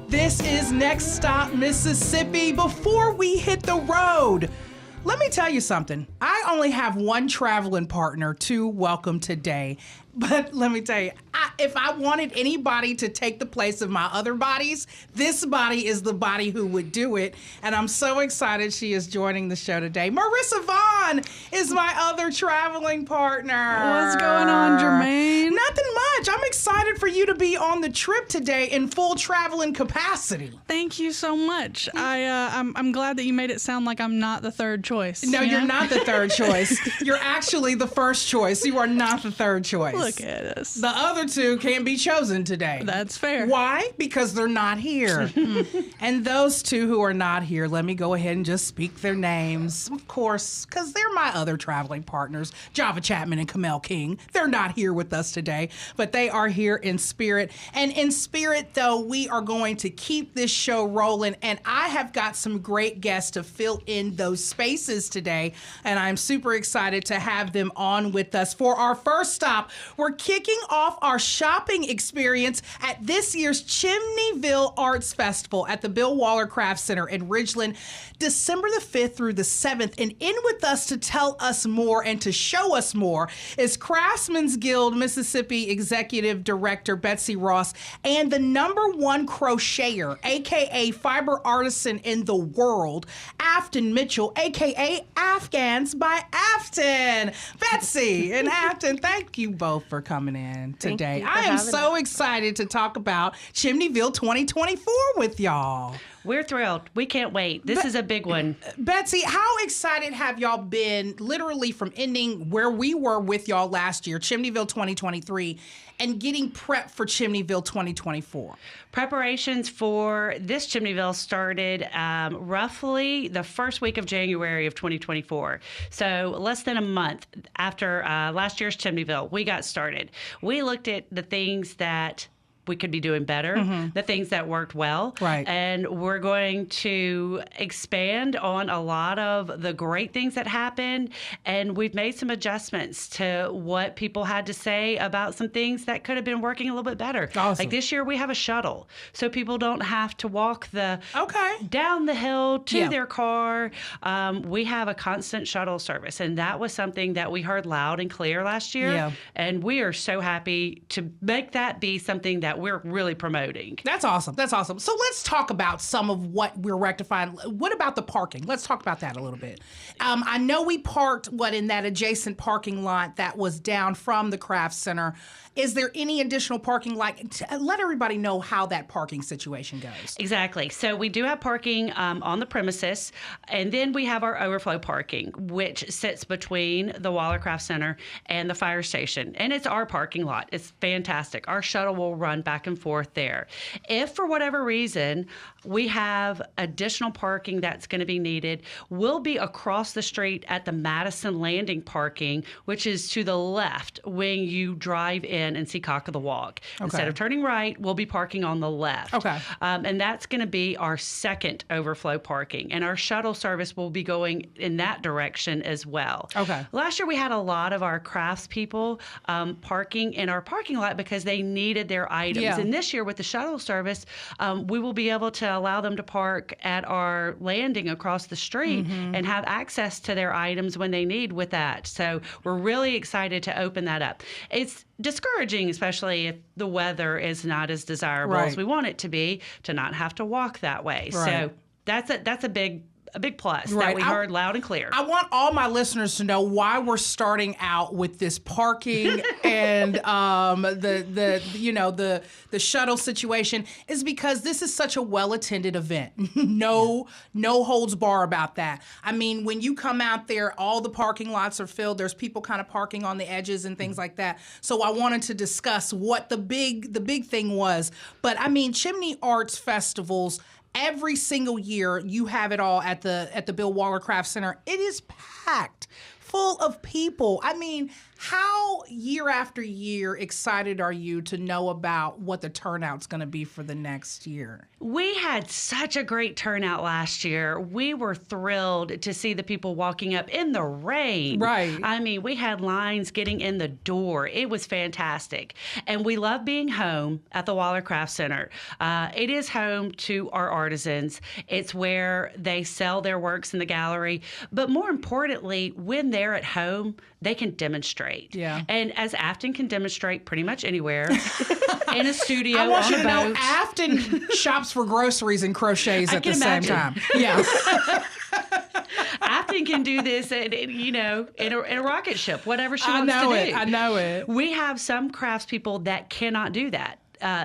This is Next Stop Mississippi. Before we hit the road, let me tell you something. I only have one traveling partner to welcome today. But let me tell you, if I wanted anybody to take the place of my other bodies, this body is the body who would do it. And I'm so excited she is joining the show today. Marissa Vaughn is my other traveling partner. What's going on, Jermaine? Nothing much. I'm excited for you to be on the trip today in full traveling capacity. Thank you so much. I'm glad that you made it sound like I'm not the third choice. No, you're not the third choice. You're actually the first choice. You are not the third choice. Look at us. The other two can't be chosen today. That's fair. Why? Because they're not here. And those two who are not here, let me go ahead and just speak their names. Of course, because they're my other traveling partners, Java Chapman and Kamel King. They're not here with us today, but they are here in spirit. And in spirit, though, we are going to keep this show rolling. And I have got some great guests to fill in those spaces today. And I'm super excited to have them on with us. For our first stop, we're kicking off our shopping experience at this year's Chimneyville Arts Festival at the Bill Waller Craft Center in Ridgeland, December the 5th through the 7th. And in with us to tell us more and to show us more is Craftsman's Guild Mississippi Executive Director Betsy Ross and the #1 crocheter, aka fiber artisan in the world, Afton Mitchell, aka Afghans by Afton. Betsy and Afton, thank you both for coming in today. I am so excited to talk about Chimneyville 2024 with y'all. We're thrilled. We can't wait. This is a big one. Betsy, how excited have y'all been literally from ending where we were with y'all last year, Chimneyville 2023, and getting prepped for Chimneyville 2024? Preparations for this Chimneyville started roughly the first week of January of 2024. So less than a month after last year's Chimneyville, we got started. We looked at the things that we could be doing better, the things that worked well. Right. And we're going to expand on a lot of the great things that happened. And we've made some adjustments to what people had to say about some things that could have been working a little bit better. Awesome. Like this year, we have a shuttle. So people don't have to walk down the hill to their car. We have a constant shuttle service. And that was something that we heard loud and clear last year. Yeah. And we are so happy to make that be something that we're really promoting. That's awesome. That's awesome. So let's talk about some of what we're rectifying. What about the parking? Let's talk about that a little bit. I know we parked, in that adjacent parking lot that was down from the craft center. Is there any additional parking? Let everybody know how that parking situation goes. Exactly. So we do have parking on the premises, and then we have our overflow parking, which sits between the Waller Craft Center and the fire station. And it's our parking lot. It's fantastic. Our shuttle will run back and forth there. If for whatever reason we have additional parking that's going to be needed, we'll be across the street at the Madison Landing parking, which is to the left when you drive in and see Cock of the Walk. Okay. Instead of turning right, we'll be parking on the left. Okay. And that's going to be our second overflow parking. And our shuttle service will be going in that direction as well. Okay. Last year, we had a lot of our craftspeople parking in our parking lot because they needed their items. Yeah. And this year, with the shuttle service, we will be able to allow them to park at our landing across the street and have access to their items when they need with that. So we're really excited to open that up. It's discouraging, especially if the weather is not as desirable as we want it to be, to not have to walk that way. Right. So that's a big plus that we heard loud and clear. I want all my listeners to know why we're starting out with this parking and the shuttle situation is because this is such a well-attended event. No holds bar about that. I mean, when you come out there, all the parking lots are filled. There's people kind of parking on the edges and things like that. So I wanted to discuss what the big thing was. But I mean, Chimney Arts Festivals, every single year, you have it all at the Bill Waller Craft Center. It is packed full of people. I mean, How, year after year, excited are you to know about what the turnout's going to be for the next year? We had such a great turnout last year. We were thrilled to see the people walking up in the rain. Right. I mean, we had lines getting in the door. It was fantastic. And we love being home at the Waller Craft Center. It is home to our artisans. It's where they sell their works in the gallery. But more importantly, when they're at home, they can demonstrate. Yeah. And as Afton can demonstrate pretty much anywhere, in a studio, I want on you a to know, boat. Afton shops for groceries and crochets at the same time. Yeah. Afton can do this, in a rocket ship, whatever she wants to do. I know it. We have some craftspeople that cannot do that.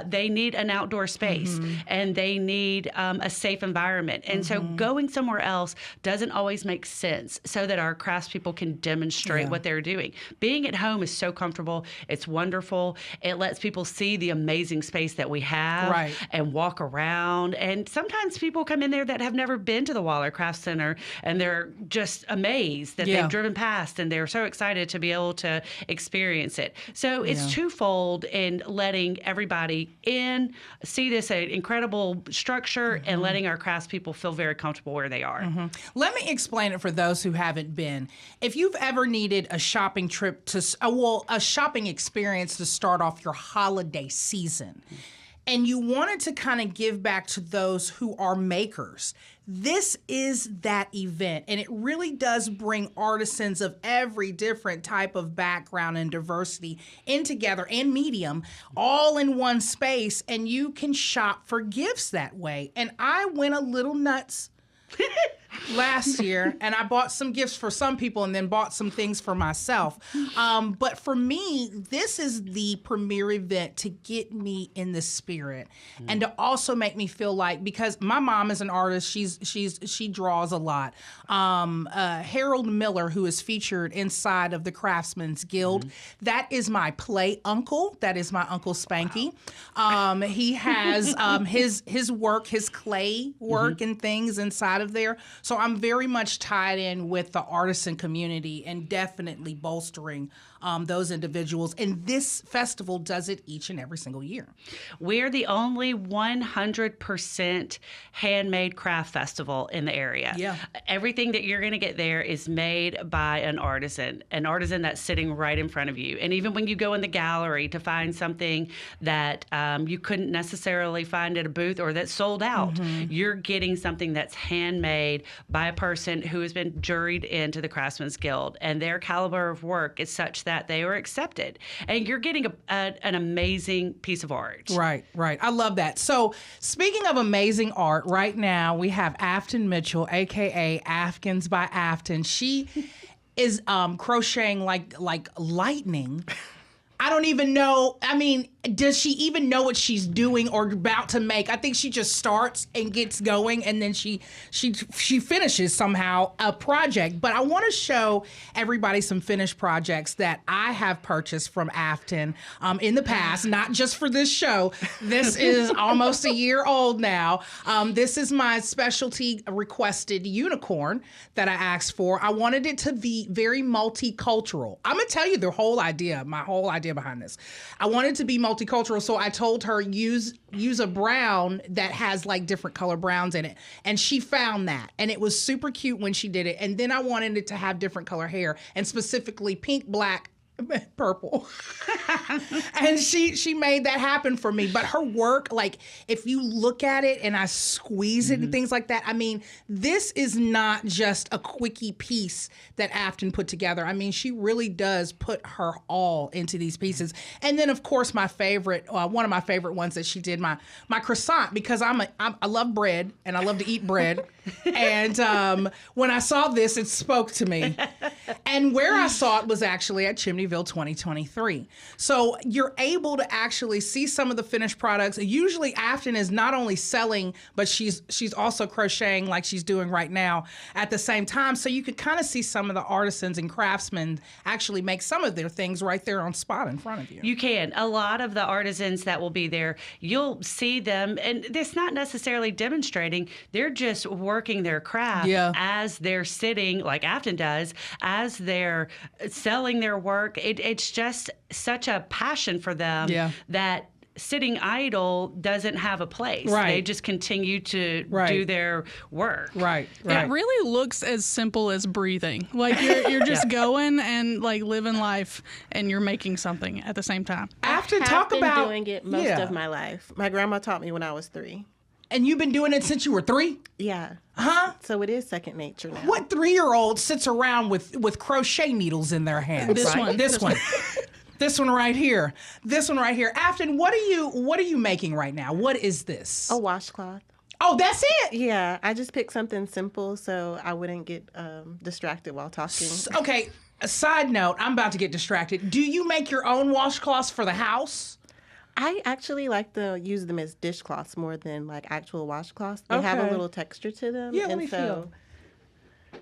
They need an outdoor space and they need a safe environment. And so going somewhere else doesn't always make sense so that our craftspeople can demonstrate what they're doing. Being at home is so comfortable. It's wonderful. It lets people see the amazing space that we have and walk around. And sometimes people come in there that have never been to the Waller Craft Center and they're just amazed that they've driven past and they're so excited to be able to experience it. So it's twofold in letting everybody in, see this incredible structure, and letting our craftspeople feel very comfortable where they are. Let me explain it for those who haven't been. If you've ever needed a shopping trip a shopping experience to start off your holiday season, and you wanted to kind of give back to those who are makers, this is that event. And it really does bring artisans of every different type of background and diversity in together, and medium, all in one space. And you can shop for gifts that way. And I went a little nuts last year, and I bought some gifts for some people and then bought some things for myself. But for me, this is the premier event to get me in the spirit and to also make me feel like, because my mom is an artist, she draws a lot. Harold Miller, who is featured inside of the Craftsman's Guild, that is my play uncle. That is my Uncle Spanky. He has his work, his clay work and things inside of there. So I'm very much tied in with the artisan community and definitely bolstering those individuals. And this festival does it each and every single year. We're the only 100% handmade craft festival in the area. Yeah. Everything that you're going to get there is made by an artisan that's sitting right in front of you. And even when you go in the gallery to find something that you couldn't necessarily find at a booth or that's sold out, you're getting something that's handmade by a person who has been juried into the Craftsman's Guild, and their caliber of work is such that they are accepted. And you're getting an amazing piece of art. Right. I love that. So speaking of amazing art, right now we have Afton Mitchell, a.k.a. Afkins by Afton. She is crocheting like lightning. I don't even know. I mean, does she even know what she's doing or about to make? I think she just starts and gets going, and then she finishes somehow a project. But I want to show everybody some finished projects that I have purchased from Afton in the past, not just for this show. This is almost a year old now. This is my specialty requested unicorn that I asked for. I wanted it to be very multicultural. I'm gonna tell you my whole idea behind this. I wanted it to be multicultural, so I told her use a brown that has like different color browns in it, and she found that, and it was super cute when she did it. And then I wanted it to have different color hair, and specifically pink, black, purple. And she made that happen for me. But her work, like if you look at it and I squeeze it and things like that, I mean, this is not just a quickie piece that Afton put together. I mean, she really does put her all into these pieces. And then of course my favorite, one of my favorite ones that she did, my croissant, because I love bread and I love to eat bread. And when I saw this, it spoke to me. And where I saw it was actually at Chimneyville 2023. So you're able to actually see some of the finished products. Usually Afton is not only selling, but she's also crocheting like she's doing right now at the same time. So you could kind of see some of the artisans and craftsmen actually make some of their things right there on spot in front of you. You can. A lot of the artisans that will be there, you'll see them, and it's not necessarily demonstrating. They're just working their craft as they're sitting, like Afton does, as they're selling their work, it's just such a passion for them that sitting idle doesn't have a place. Right. They just continue to do their work. Right. It really looks as simple as breathing. Like you're just going and like living life, and you're making something at the same time. Afton, I've talk been about doing it most of my life. My grandma taught me when I was 3. And you've been doing it since you were 3? Yeah. Huh? So it is second nature now. What 3-year-old sits around with crochet needles in their hands? This one. This one. This one right here. This one right here. Afton, what are you making right now? What is this? A washcloth. Oh, that's it? Yeah, I just picked something simple so I wouldn't get distracted while talking. Okay, a side note, I'm about to get distracted. Do you make your own washcloths for the house? I actually like to use them as dishcloths more than like actual washcloths. They have a little texture to them. Yeah, let and me so feel.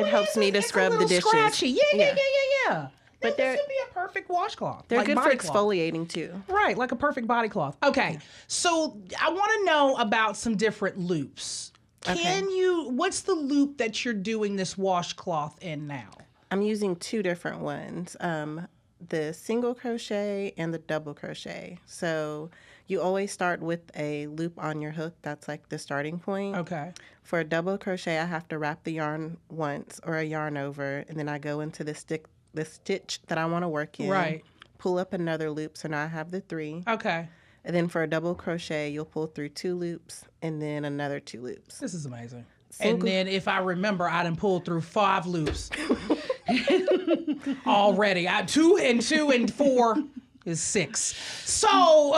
it helps me to scrub the dishes. Scratchy. Yeah. But this would be a perfect washcloth. They're like good for body cloth. exfoliating too. Right, like a perfect body cloth. Okay, so I want to know about some different loops. What's the loop that you're doing this washcloth in now? I'm using 2 different ones. The single crochet and the double crochet. So you always start with a loop on your hook. That's like the starting point. Okay. For a double crochet, I have to wrap the yarn once or a yarn over, and then I go into the stitch that I want to work in. Right. Pull up another loop, so now I have the 3. Okay. And then for a double crochet, you'll pull through 2 loops and then another 2 loops. This is amazing. And then if I remember, I done pulled through 5 loops already. 2 and 2 and 4 is 6. So,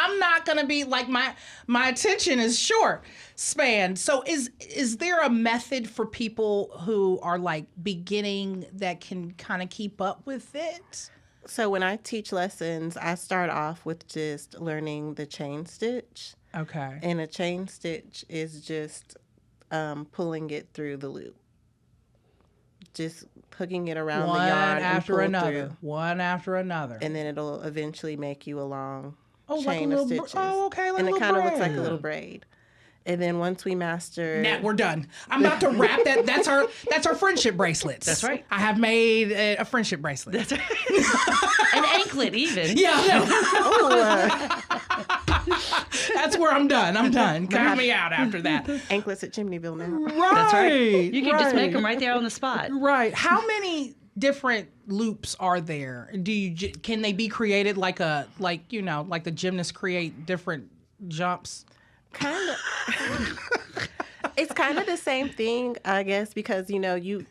I'm not gonna be like my attention is short span. So is there a method for people who are like beginning that can kind of keep up with it? So when I teach lessons, I start off with just learning the chain stitch. Okay. And a chain stitch is just pulling it through the loop. Just hooking it around the yarn after and pull another. through. One after another. And then it'll eventually make you a long like chain of stitches. Okay, like and a it little kind of looks like a braid. little braid. And then once we master, Now we're done. I'm about to wrap that. That's our friendship bracelets. That's right. I have made a friendship bracelet. That's right. An anklet even. Yeah. oh, That's where I'm done. I'm done. Count me out after that. anklets at Chimneyville now. Right. That's right. You can just make them right there on the spot. Right. How many different loops are there? Can they be created like the gymnasts create different jumps? Kind of. It's kind of the same thing, I guess, because you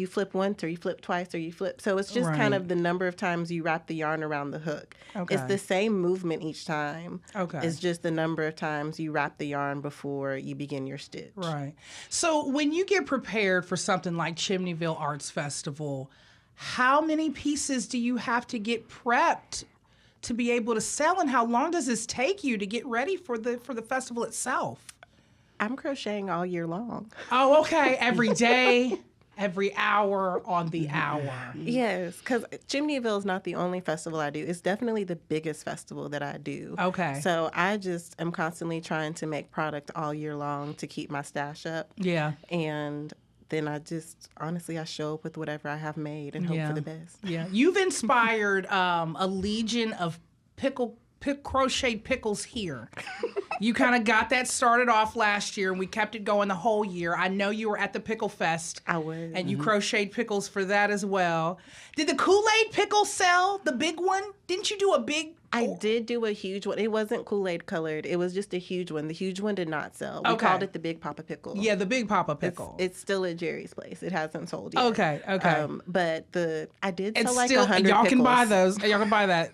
flip once or you flip twice or you flip. So it's just kind of the number of times you wrap the yarn around the hook. Okay. It's the same movement each time. Okay. It's just the number of times you wrap the yarn before you begin your stitch. Right. So when you get prepared for something like Chimneyville Arts Festival, how many pieces do you have to get prepped to be able to sell, and how long does this take you to get ready for the festival itself? I'm crocheting all year long. Oh, okay. Every day, every hour on the hour. Yes, because Chimneyville is not the only festival I do. It's definitely the biggest festival that I do. Okay. So I just am constantly trying to make product all year long to keep my stash up. Yeah. And then I show up with whatever I have made and hope for the best. Yeah. You've inspired a legion of crocheted pickles here. You kind of got that started off last year, and we kept it going the whole year. I know you were at the Pickle Fest. I was. And you crocheted pickles for that as well. Did the Kool-Aid pickle sell, the big one? Didn't you do a big... I did do a huge one. It wasn't Kool-Aid colored. It was just a huge one. The huge one did not sell. We called it the Big Papa Pickle. Yeah, the Big Papa Pickle. It's still at Jerry's place. It hasn't sold yet. Okay. But I did sell It's like still, 100 y'all pickles. can buy those. Y'all can buy that.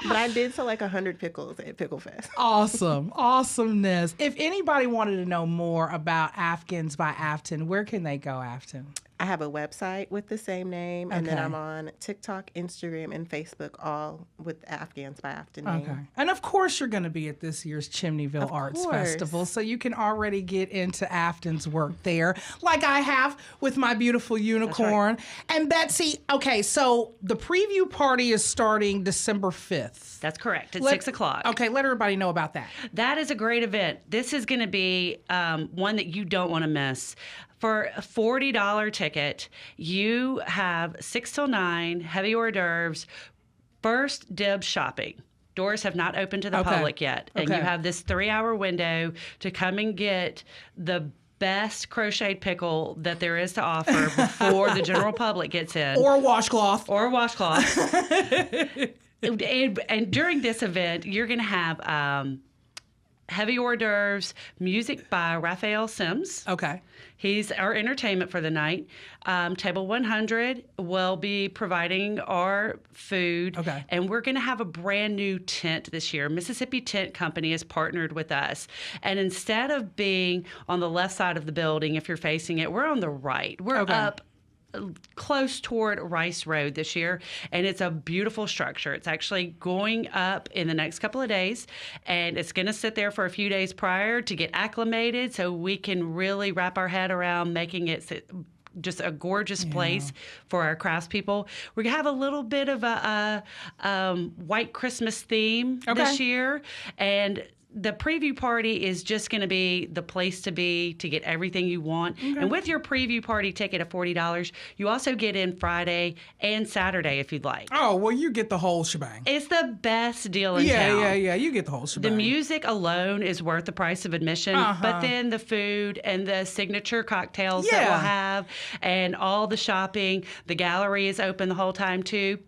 But I did sell like 100 pickles at Pickle Fest. Awesome. Awesomeness. If anybody wanted to know more about Afghans by Afton, where can they go, Afton? I have a website with the same name, and then Okay. I'm on TikTok, Instagram, and Facebook, all with Afghans by Afton name. Okay. And of course, you're going to be at this year's Chimneyville Arts course. Festival, so you can already get into Afton's work there, like I have with my beautiful unicorn. And Betsy, okay, so the preview party is starting December 5th. That's correct. At 6 o'clock. Okay, let everybody know about that. That is a great event. This is going to be one that you don't want to miss. For a $40 ticket, you have 6 till 9, heavy hors d'oeuvres, first dibs shopping. Doors have not opened to the public yet. And you have this 3-hour window to come and get the best crocheted pickle that there is to offer before the general public gets in. Or a washcloth. Or a washcloth. and during this event, you're going to have heavy hors d'oeuvres, music by Raphael Sims. Okay. He's our entertainment for the night. Table 100 will be providing our food. Okay. And we're going to have a brand new tent this year. Mississippi Tent Company has partnered with us. And instead of being on the left side of the building, if you're facing it, we're on the right. We're up close toward Rice Road this year, and it's a beautiful structure. It's actually going up in the next couple of days, and it's going to sit there for a few days prior to get acclimated so we can really wrap our head around making it just a gorgeous place for our craftspeople. We're going to have a little bit of a white Christmas theme this year, and the preview party is just going to be the place to be to get everything you want. Okay. And with your preview party ticket of $40, you also get in Friday and Saturday if you'd like. Oh, well, you get the whole shebang. It's the best deal in town. Yeah. You get the whole shebang. The music alone is worth the price of admission, but then the food and the signature cocktails that we'll have and all the shopping. The gallery is open the whole time, too.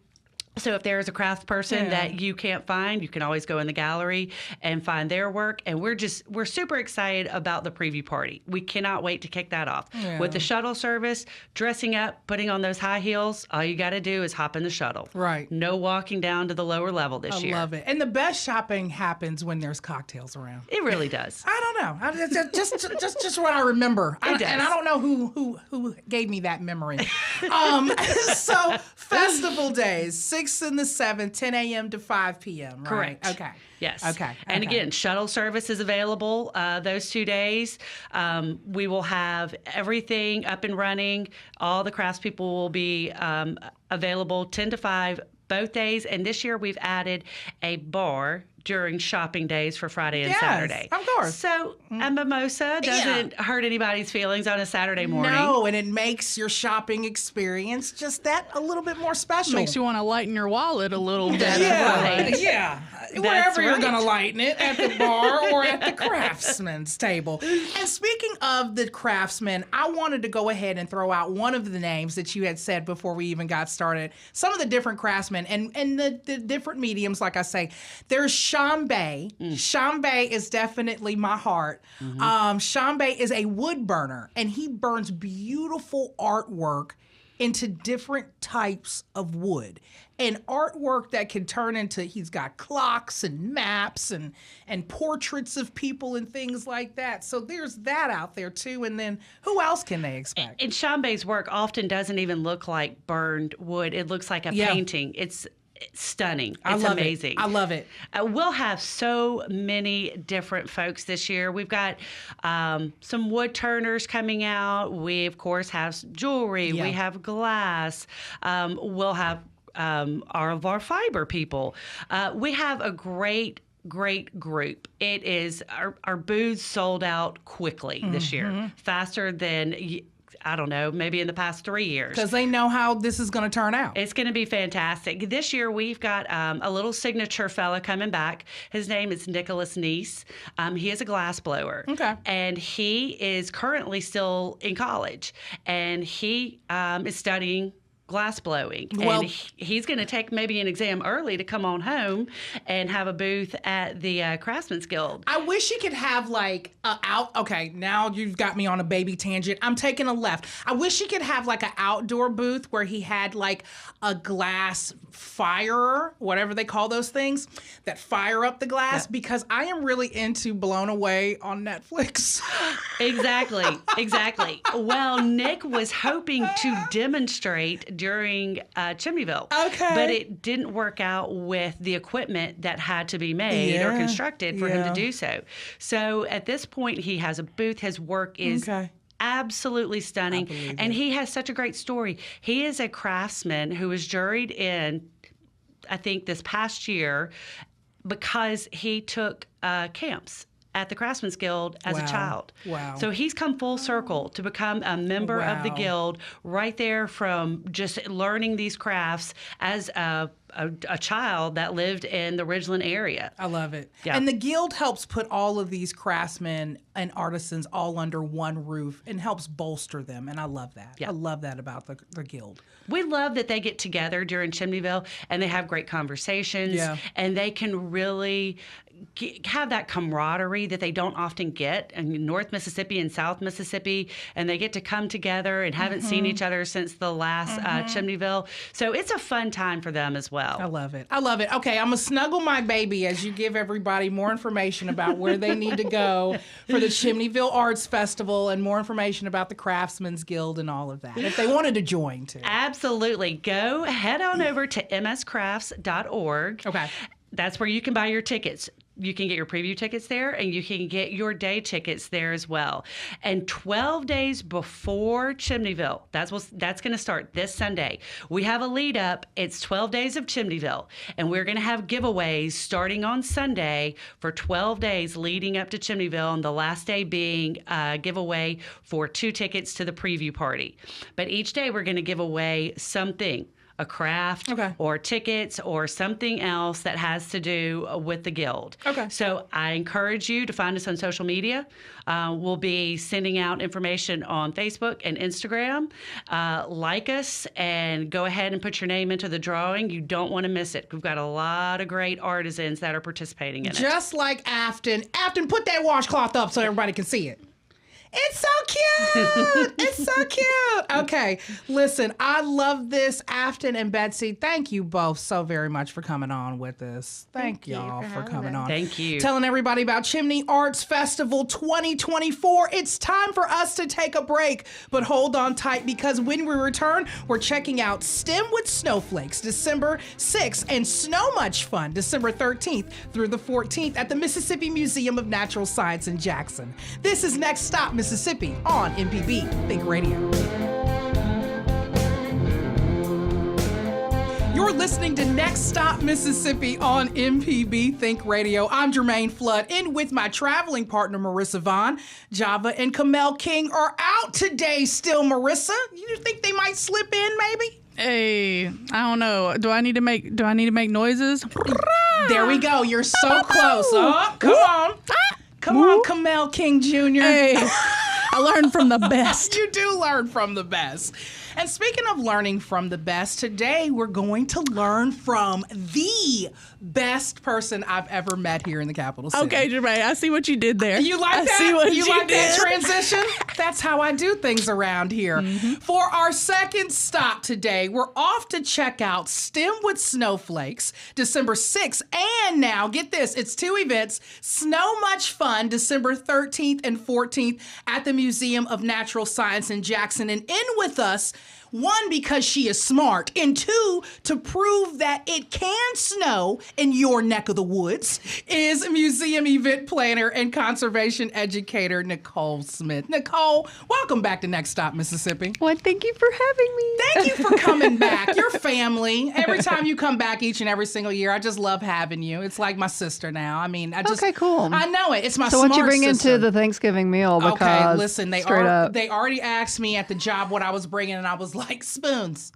So if there's a craft person that you can't find, you can always go in the gallery and find their work. And we're super excited about the preview party. We cannot wait to kick that off. Yeah. With the shuttle service, dressing up, putting on those high heels, all you got to do is hop in the shuttle. Right. No walking down to the lower level this year. I love it. And the best shopping happens when there's cocktails around. It really does. I don't know. Just what I remember. And I don't know who gave me that memory. So festival days, 6th and the 7th, 10 a.m. to 5 p.m., right? Correct. Okay. Yes. Okay. And again, shuttle service is available those 2 days. We will have everything up and running. All the craftspeople will be available 10 to 5 both days. And this year we've added a bar during shopping days for Friday and Saturday. Of course. So a mimosa doesn't hurt anybody's feelings on a Saturday morning. No, and it makes your shopping experience just that a little bit more special. Makes you want to lighten your wallet a little bit. Yeah. Wherever you're going to lighten it, at the bar or at the craftsman's table. And speaking of the craftsman, I wanted to go ahead and throw out one of the names that you had said before we even got started. Some of the different craftsmen and the different mediums, like I say. There's Shambe. Shambe is definitely my heart. Shambe is a wood burner, and he burns beautiful artwork into different types of wood. And artwork that can turn into, he's got clocks and maps and portraits of people and things like that. So there's that out there too. And then who else can they expect? And Shambe's work often doesn't even look like burned wood. It looks like a painting. It's stunning. It's amazing. I love it. We'll have so many different folks this year. We've got some wood turners coming out. We, of course, have jewelry. We have glass. We'll have all of our fiber people. We have a great group. It is our booths sold out quickly this year, faster than I don't know, maybe in the past 3 years. Because they know how this is going to turn out. It's going to be fantastic. This year, we've got a little signature fella coming back. His name is Nicholas Neese. He is a glass blower. Okay. And he is currently still in college. And he is studying glass blowing. Well, and he's going to take maybe an exam early to come on home and have a booth at the Craftsman's Guild. I wish he could have like okay, now you've got me on a baby tangent. I'm taking a left. I wish he could have like an outdoor booth where he had like a glass firer, whatever they call those things, that fire up the glass, because I am really into Blown Away on Netflix. Exactly. Well, Nick was hoping to demonstrate during Chimneyville. Okay. But it didn't work out with the equipment that had to be made or constructed for him to do so. So at this point, he has a booth. His work is absolutely stunning. And he has such a great story. He is a craftsman who was juried in, I think, this past year because he took camps at the Craftsman's Guild as a child. Wow. So he's come full circle to become a member of the guild right there from just learning these crafts as a child that lived in the Ridgeland area. I love it. Yeah. And the guild helps put all of these craftsmen and artisans all under one roof and helps bolster them. And I love that. Yeah. I love that about the guild. We love that they get together during Chimneyville and they have great conversations and they can really have that camaraderie that they don't often get in North Mississippi and South Mississippi, and they get to come together and haven't seen each other since the last Chimneyville. So it's a fun time for them as well. I love it. I love it. Okay, I'm going to snuggle my baby as you give everybody more information about where they need to go for the Chimneyville Arts Festival and more information about the Craftsman's Guild and all of that, if they wanted to join too. Absolutely. Go head on over to mscrafts.org. Okay. That's where you can buy your tickets. You can get your preview tickets there, and you can get your day tickets there as well. And 12 days before Chimneyville, that's going to start this Sunday. We have a lead up. It's 12 days of Chimneyville, and we're going to have giveaways starting on Sunday for 12 days leading up to Chimneyville, and the last day being a giveaway for 2 tickets to the preview party. But each day we're going to give away something. A craft or tickets or something else that has to do with the guild. Okay. So I encourage you to find us on social media. We'll be sending out information on Facebook and Instagram. Like us and go ahead and put your name into the drawing. You don't want to miss it. We've got a lot of great artisans that are participating in it. Just like Afton. Afton, put that washcloth up so everybody can see it. It's so cute. It's so cute. Okay, listen, I love this. Afton and Betsy, thank you both so very much for coming on with us. Thank y'all for coming on. Thank you. Telling everybody about Chimney Arts Festival 2024. It's time for us to take a break, but hold on tight because when we return, we're checking out S.T.E.M with Snowflakes December 6th and Snow Much Fun December 13th through the 14th at the Mississippi Museum of Natural Science in Jackson. This is Next Stop Mississippi on MPB Think Radio. You're listening to Next Stop Mississippi on MPB Think Radio. I'm Jermaine Flood, in with my traveling partner Marissa Vaughn. Java and Kamel King are out today still, Marissa. You think they might slip in maybe? Hey, I don't know. Do I need to make noises? There we go. You're so close. Oh, come on. Come on, Kamel King Jr. Hey, I learned from the best. You do learn from the best. And speaking of learning from the best, today we're going to learn from the best person I've ever met here in the capital city. Okay, Jermaine, I see what you did there. You like that? See what you like did. That transition? That's how I do things around here. For our second stop today, we're off to check out S.T.E.M with Snowflakes, December 6th. And now, get this, it's 2 events, Snow Much Fun, December 13th and 14th at the Museum of Natural Science in Jackson. And in with us, 1, because she is smart, and 2, to prove that it can snow in your neck of the woods, is museum event planner and conservation educator Nicole Smith. Nicole, welcome back to Next Stop Mississippi. Well, thank you for having me. Thank you for coming back. Your family. Every time you come back each and every single year, I just love having you. It's like my sister now. I mean, Okay, cool. I know it. It's my So smart what you bring sister. into the Thanksgiving meal? Because Okay, listen, they up. already asked me at the job what I was bringing, and I was like, spoons.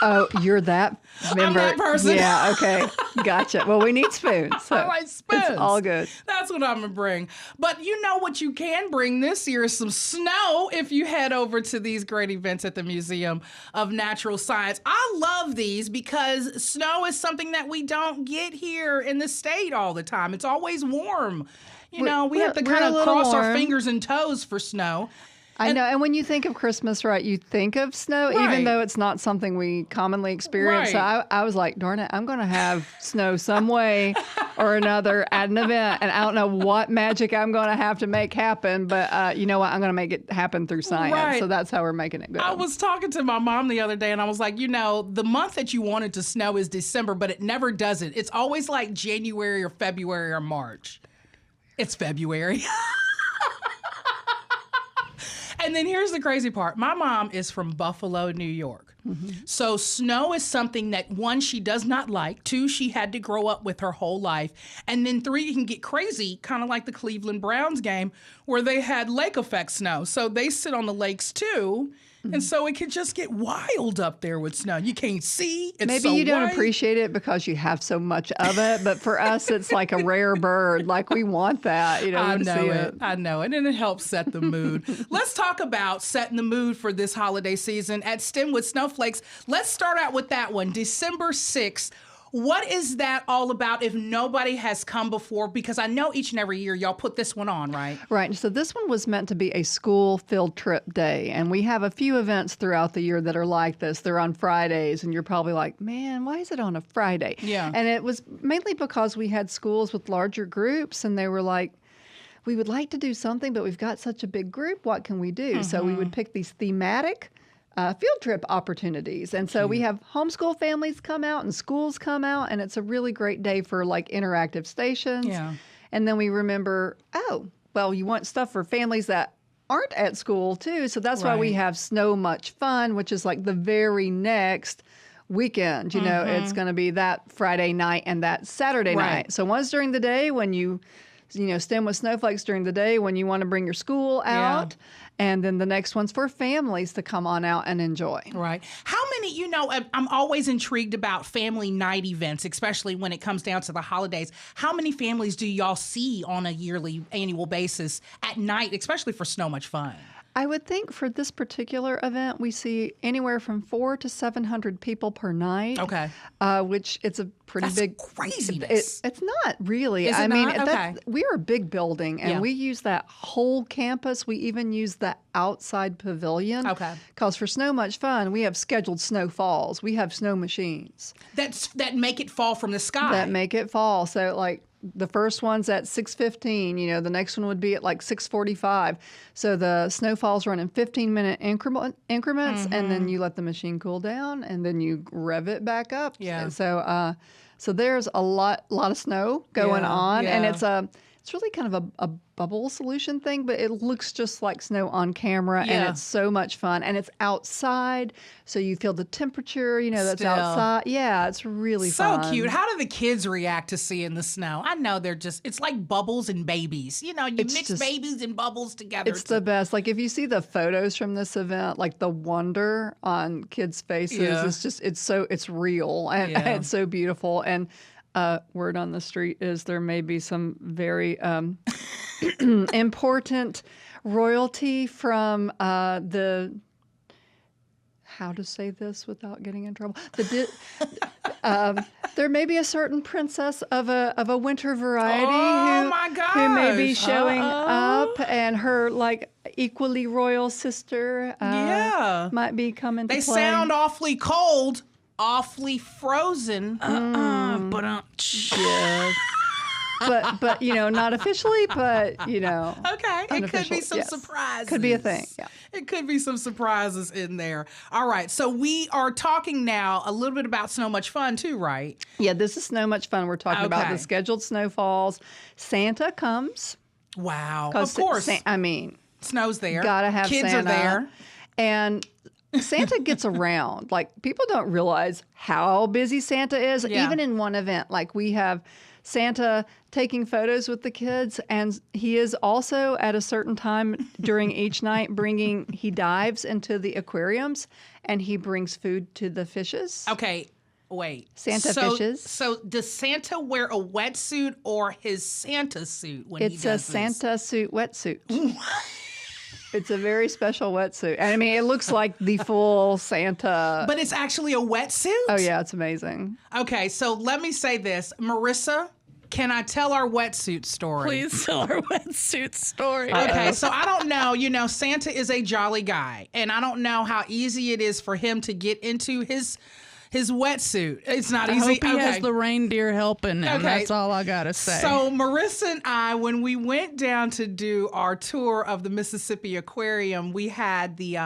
Oh, you're that member. that person. Yeah, okay. Gotcha. Well, we need spoons. So I like spoons. It's all good. That's what I'm going to bring. But you know what you can bring this year is some snow if you head over to these great events at the Museum of Natural Science. I love these because snow is something that we don't get here in the state all the time. It's always warm. You know, we have to we're kind a of little cross our warm. fingers and toes for snow. I know. And when you think of Christmas, right, you think of snow, Right. even though it's not something we commonly experience. So Right. I was like, darn it, I'm going to have snow some way or another at an event. And I don't know what magic I'm going to have to make happen. But you know what? I'm going to make it happen through science. Right. So that's how we're making it go. I was talking to my mom the other day and I was like, you know, the month that you wanted to snow is December, but it never does it. It's always like January or February or March. It's February. And then here's the crazy part. My mom is from Buffalo, New York. Mm-hmm. So snow is something that, one, she does not like. Two, she had to grow up with her whole life. And then three, it can get crazy, kind of like the Cleveland Browns game where they had lake effect snow. So they sit on the lakes too. And so it can just get wild up there with snow. You can't see. It's Maybe so you don't white. appreciate it because you have so much of it, but for us, it's like a rare bird. Like we want that, you know. I to know see it. I know it. And it helps set the mood. Let's talk about setting the mood for this holiday season at S.T.E.M with Snowflakes. Let's start out with that one, December 6th. What is that all about if nobody has come before? Because I know each and every year y'all put this one on, right? Right. So this one was meant to be a school field trip day. And we have a few events throughout the year that are like this. They're on Fridays. And you're probably like, man, why is it on a Friday? Yeah. And it was mainly because we had schools with larger groups and they were like, we would like to do something, but we've got such a big group. What can we do? So we would pick these thematic field trip opportunities. And so we have homeschool families come out and schools come out, and it's a really great day for like interactive stations. Yeah. And then we remember, oh, well, you want stuff for families that aren't at school too. So that's why we Right. have Snow Much Fun, which is like the very next weekend. You know, it's going to be that Friday night and that Saturday Right. night. So one's during the day when you know, S.T.E.M with Snowflakes during the day when you want to bring your school out. And then the next one's for families to come on out and enjoy. Right. How many, you know, I'm always intrigued about family night events, especially when it comes down to the holidays. How many families do y'all see on a annual basis at night, especially for Snow Much Fun? I would think for this particular event, we see anywhere from 400 to 700 people per night. Okay. Which it's a pretty That's big craziness. It's not really. Is it I mean, not? Okay. we're a big building, and Yeah. we use that whole campus. We even use the outside pavilion. Okay. Because for Snow Much Fun, we have scheduled snowfalls. We have snow machines That make it fall from the sky. that make it fall. So like the first one's at 6:15, you know, the next one would be at like 6:45. So the snowfalls run in 15-minute increments, and then you let the machine cool down, and then you rev it back up. Yeah. So there's a lot of snow going Yeah, on, and yeah. it's really kind of a bubble solution thing, but it looks just like snow on camera, Yeah. and it's so much fun. And it's outside, so you feel the temperature, you know, that's Still. outside. Yeah, it's really So fun. cute. How do the kids react to seeing the snow? I know it's like bubbles and babies. You know, you It's mix just- babies and bubbles together. It's the best. Like if you see the photos from this event, like the wonder on kids' faces, Yeah. it's real and Yeah. it's so beautiful. And word on the street is there may be some very important royalty from the. How to say this without getting in trouble? There may be a certain princess of a winter variety Oh, who my who may be gosh. showing up, and her like equally royal sister Yeah. might be coming to They play. sound awfully cold, awfully frozen. But Yes. but you know, not officially, but you know. okay, it could Unofficial, be some yes. surprises. Could be a thing, yeah. It could be some surprises in there. All right, so we are talking now a little bit about Snow Much Fun too, right? Yeah, this is Snow Much Fun. We're talking about Okay. the scheduled snowfalls. Santa comes. Wow, of 'Cause course. I mean, Snow's there. gotta have Kids Santa. are there. And Santa gets around. Like, people don't realize how busy Santa is, Yeah. even in one event. Like, we have Santa taking photos with the kids, and he is also at a certain time during each night he dives into the aquariums and he brings food to the fishes. Okay, wait. Santa fishes. So does Santa wear a wetsuit or his Santa suit when he It's does a Santa suit wetsuit. It's a very special wetsuit. And I mean, it looks like the full Santa. But it's actually a wetsuit? Oh, yeah, it's amazing. Okay, so let me say this. Marissa, can I tell our wetsuit story? Please tell our wetsuit story. Okay, so I don't know. Santa is a jolly guy, and I don't know how easy it is for him to get into his wetsuit. It's not I easy. hope he has the reindeer helping him. Okay. That's all I gotta say. So Marissa and I, when we went down to do our tour of the Mississippi Aquarium, we had the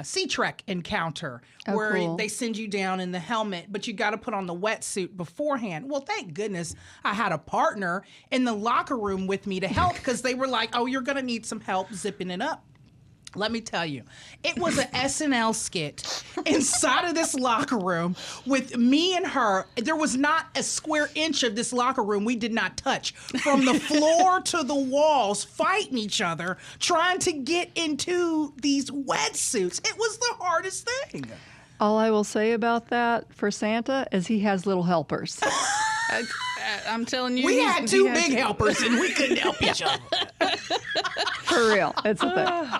Sea Trek encounter where cool. they send you down in the helmet, but you got to put on the wetsuit beforehand. Well, thank goodness I had a partner in the locker room with me to help because they were like, "Oh, you're gonna need some help zipping it up." Let me tell you, it was an SNL skit inside of this locker room with me and her. There was not a square inch of this locker room we did not touch. From the floor to the walls, fighting each other, trying to get into these wetsuits. It was the hardest thing. All I will say about that for Santa is he has little helpers. I'm telling you, We he's- had he two has- big helpers and we couldn't help each other. For real. It's a thing.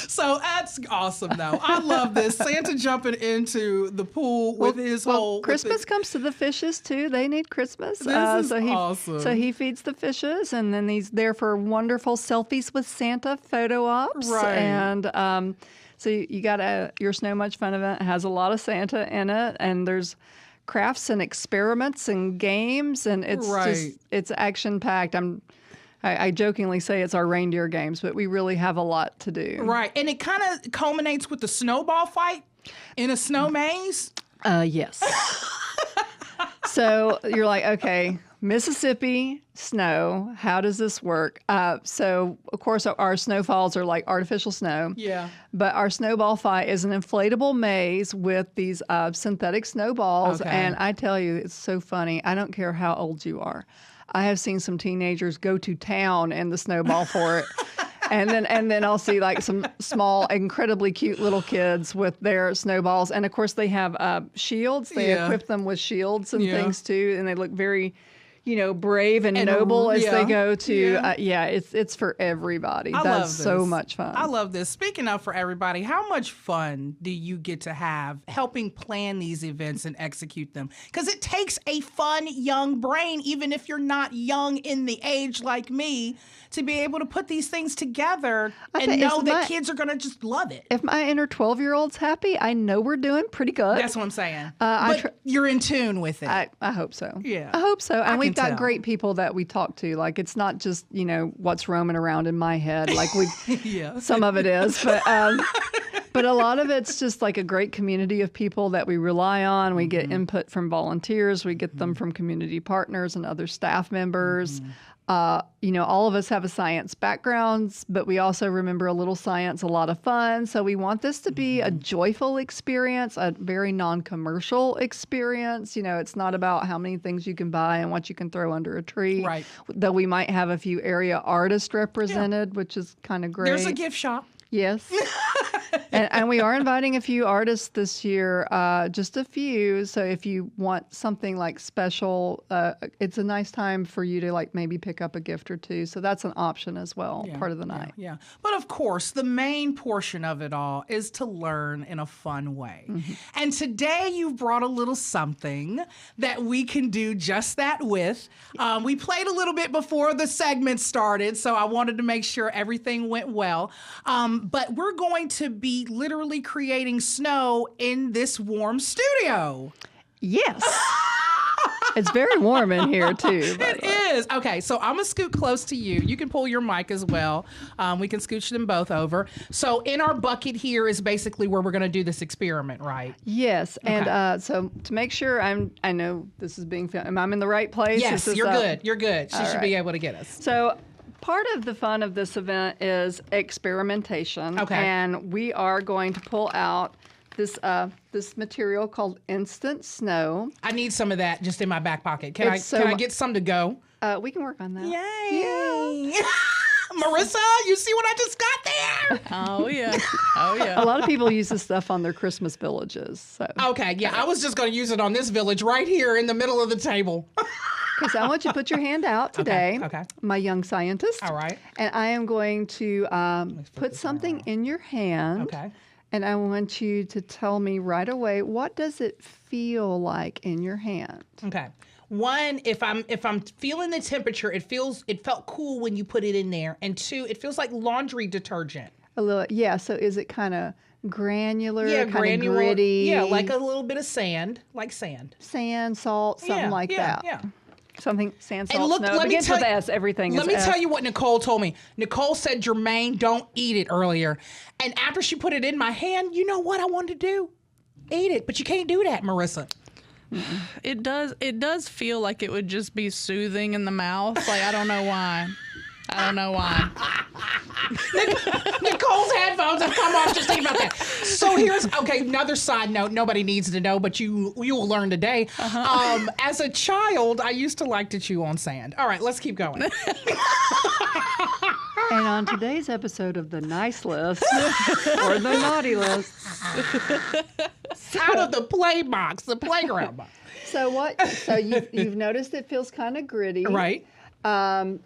So that's awesome, though. I love this. Santa jumping into the pool with his whole... Christmas comes to the fishes too. They need Christmas. This is awesome. So he feeds the fishes, and then he's there for wonderful selfies with Santa photo ops. Right. And so you got your Snow Much Fun event has a lot of Santa in it, and there's crafts and experiments and games, and it's Right. it's action packed. I jokingly say it's our reindeer games, but we really have a lot to do. Right. And it kind of culminates with the snowball fight in a snow maze. Yes. So you're like, okay, Mississippi, snow, how does this work? So, of course, our snowfalls are like artificial snow. Yeah. But our snowball fight is an inflatable maze with these synthetic snowballs. Okay. And I tell you, it's so funny. I don't care how old you are. I have seen some teenagers go to town in the snowball for it. And then I'll see like some small, incredibly cute little kids with their snowballs. And of course they have shields. They Yeah. equip them with shields and Yeah. things too. And they look very, brave and noble as they go to. It's for everybody. I That's love this. so much fun. I love this. Speaking of for everybody, how much fun do you get to have helping plan these events and execute them? Because it takes a fun young brain, even if you're not young in the age like me, to be able to put these things together and think know it's that my- kids are going to just love it. If my inner 12-year-old's happy, I know we're doing pretty good. That's what I'm saying. I but you're in tune with it. I hope so. Yeah. I hope so. I And we've can got tell. great people that we talk to. Like, it's not just, what's roaming around in my head. Like, Yeah. some of it is, but a lot of it's just like a great community of people that we rely on. We get input from volunteers. We get them from community partners and other staff members. All of us have a science backgrounds, but we also remember a little science, a lot of fun. So we want this to be a joyful experience, a very non-commercial experience. It's not about how many things you can buy and what you can throw under a tree. Right. Though we might have a few area artists represented, which is kind of great. There's a gift shop. Yes. and we are inviting a few artists this year, just a few. So if you want something like special, it's a nice time for you to like maybe pick up a gift or two. So that's an option as well, part of the night. Yeah. But of course, the main portion of it all is to learn in a fun way. And today you've brought a little something that we can do just that with. We played a little bit before the segment started, so I wanted to make sure everything went well. But we're going to be literally creating snow in this warm studio. Yes. It's very warm in here, too. It is. Okay, so I'm going to scoot close to you. You can pull your mic as well. We can scooch them both over. So in our bucket here is basically where we're going to do this experiment, right? Yes. And so to make sure I know this is being filmed, I'm in the right place? Yes, This is, you're good. You're good. She should right. be able to get us. So part of the fun of this event is experimentation. Okay. And we are going to pull out this material called Instant Snow. I need some of that just in my back pocket. Can It's I get some to go? We can work on that. Yay! Marissa, you see what I just got there? Oh yeah. Oh yeah. A lot of people use this stuff on their Christmas villages. So. Okay, yeah, I was just going to use it on this village right here in the middle of the table. Okay, so I want you to put your hand out today, Okay. my young scientist. All right. And I am going to put something in your hand. Okay. And I want you to tell me right away, what does it feel like in your hand? Okay. One, if I'm feeling the temperature, it felt cool when you put it in there. And two, it feels like laundry detergent. A little, yeah. So is it kind of granular, Yeah, kind granular. of gritty? Yeah, like a little bit of sand, like sand. Sand, salt, something like that. Yeah. Something, sand, And salt, look, snow. let me Begins tell with you- S. Everything is Let me S. tell you what Nicole told me. Nicole said, Jermaine, don't eat it earlier. And after she put it in my hand, you know what I wanted to do? Eat it. But you can't do that, Marissa. It does feel like it would just be soothing in the mouth. Like, I don't know why. Nicole's headphones have come off just thinking about that. So here's, another side note. Nobody needs to know, but you will learn today. As a child, I used to like to chew on sand. All right, let's keep going. And on today's episode of the nice list or the naughty list. Out of the play box, the playground box. So you've noticed it feels kind of gritty. Right. I'm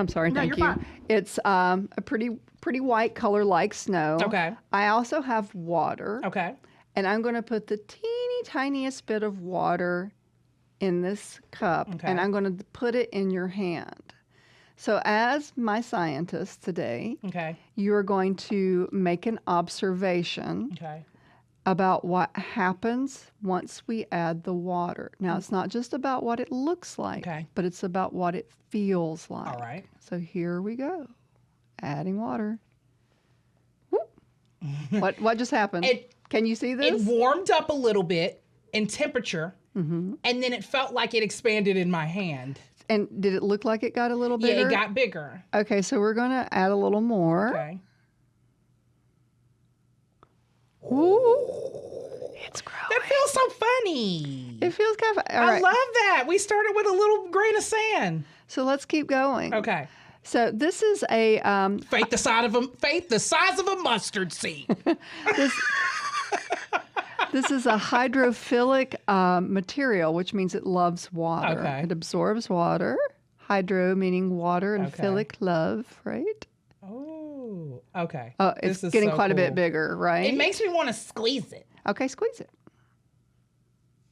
sorry, thank you're you. fine. It's a pretty white color like snow. Okay. I also have water. Okay. And I'm going to put the teeny tiniest bit of water in this cup. Okay. And I'm going to put it in your hand. So as my scientist today, Okay. you're going to make an observation Okay. about what happens once we add the water. Now, it's not just about what it looks like, Okay. but it's about what it feels like. All right. So here we go. Adding water. Whoop. What just happened? Can you see It this? warmed up a little bit in temperature, and then it felt like it expanded in my hand. And did it look like it got a little bigger? Yeah, it got bigger. Okay, so we're going to add a little more. Okay. Ooh. It's growing. That feels so funny. It feels kind of... All I right. love that. We started with a little grain of sand. So let's keep going. Okay. So this is a... Faith the size of a mustard seed. This is a hydrophilic material, which means it loves water. Okay. It absorbs water. Hydro meaning water and Okay. philic love, right? Oh, okay. It's This is getting so quite a bit cool. bigger, right? It makes me want to squeeze it. Okay, squeeze it.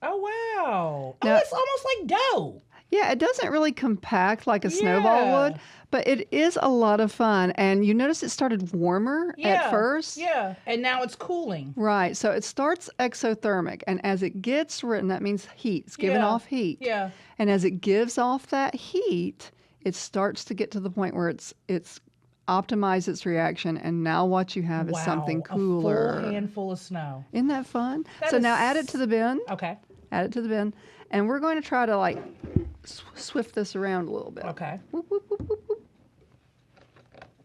Oh, wow. Now- It's almost like dough. Yeah, it doesn't really compact like a snowball would, but it is a lot of fun. And you notice it started warmer at first? Yeah, and now it's cooling. Right. So it starts exothermic, and as it gets written, that means heat. It's giving Yeah. off heat. Yeah. And as it gives off that heat, it starts to get to the point where it's optimized its reaction, and now what you have is something cooler. A full handful of snow. Isn't that fun? That So is- now add it to the bin. Okay. Add it to the bin, and we're going to try to like swift this around a little bit. Okay. Whoop, whoop, whoop, whoop, whoop.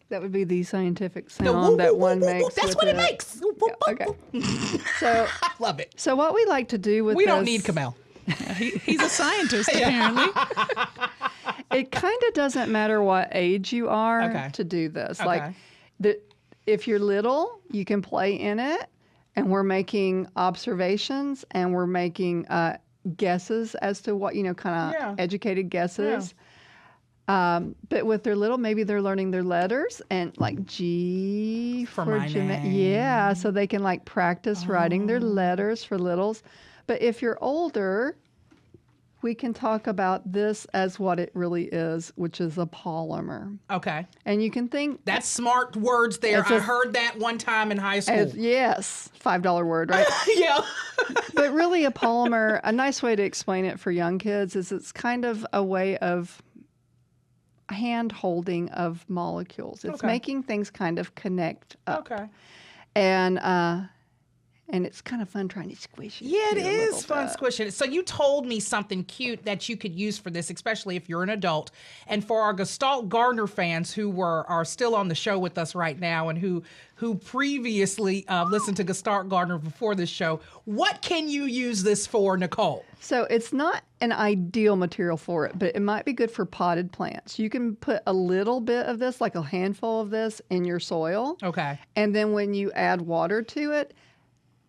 That would be the scientific The sound whoop, that whoop, one whoop, whoop, makes. That's with what it makes. Whoop, whoop, Yeah, whoop, okay. whoop. So, I love it. so what we like to do with We this, don't need Kamel. He's a scientist, apparently. it kind of doesn't matter what age you are Okay. to do this. Okay. Like, if you're little, you can play in it, and we're making observations and we're making guesses as to what, kind of Yeah. educated guesses. But with their little, maybe they're learning their letters and like G For my name. Yeah, so they can like practice writing their letters for littles. But if you're older, we can talk about this as what it really is, which is a polymer. Okay. And you can think That's smart words there. It's I a- heard that one time in high school. as, yes, $5 word, right? Yeah. But really a polymer, a nice way to explain it for young kids is it's kind of a way of hand holding of molecules. It's Okay. making things kind of connect up. Okay. And And it's kind of fun trying to squish it. Yeah, it too, a is little fun bit. squishing it. So you told me something cute that you could use for this, especially if you're an adult. And for our Gestalt Gardener fans who are still on the show with us right now and who previously listened to Gestalt Gardener before this show, what can you use this for, Nicole? So it's not an ideal material for it, but it might be good for potted plants. You can put a little bit of this, like a handful of this, in your soil. Okay. And then when you add water to it,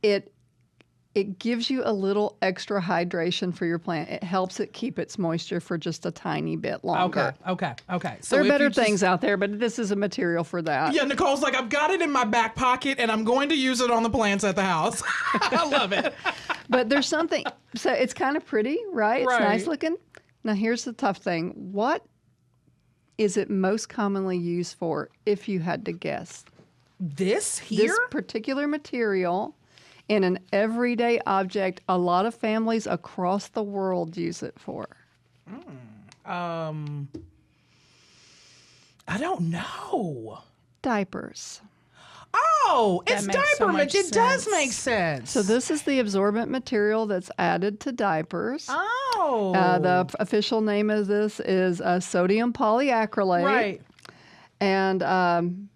it gives you a little extra hydration for your plant. It helps it keep its moisture for just a tiny bit longer. Okay. So There are if better you just- things out there, but this is a material for that. Yeah, Nicole's like, I've got it in my back pocket and I'm going to use it on the plants at the house. I love it. But there's something, so it's kind of pretty, right? It's Right. nice looking. Now here's the tough thing. What is it most commonly used for, if you had to guess? This here? This particular material in an everyday object, a lot of families across the world use it for. I don't know. Diapers. Oh, That it's makes so diaper much It does sense. make sense. So this is the absorbent material that's added to diapers. Oh. The official name of this is sodium polyacrylate. Right. And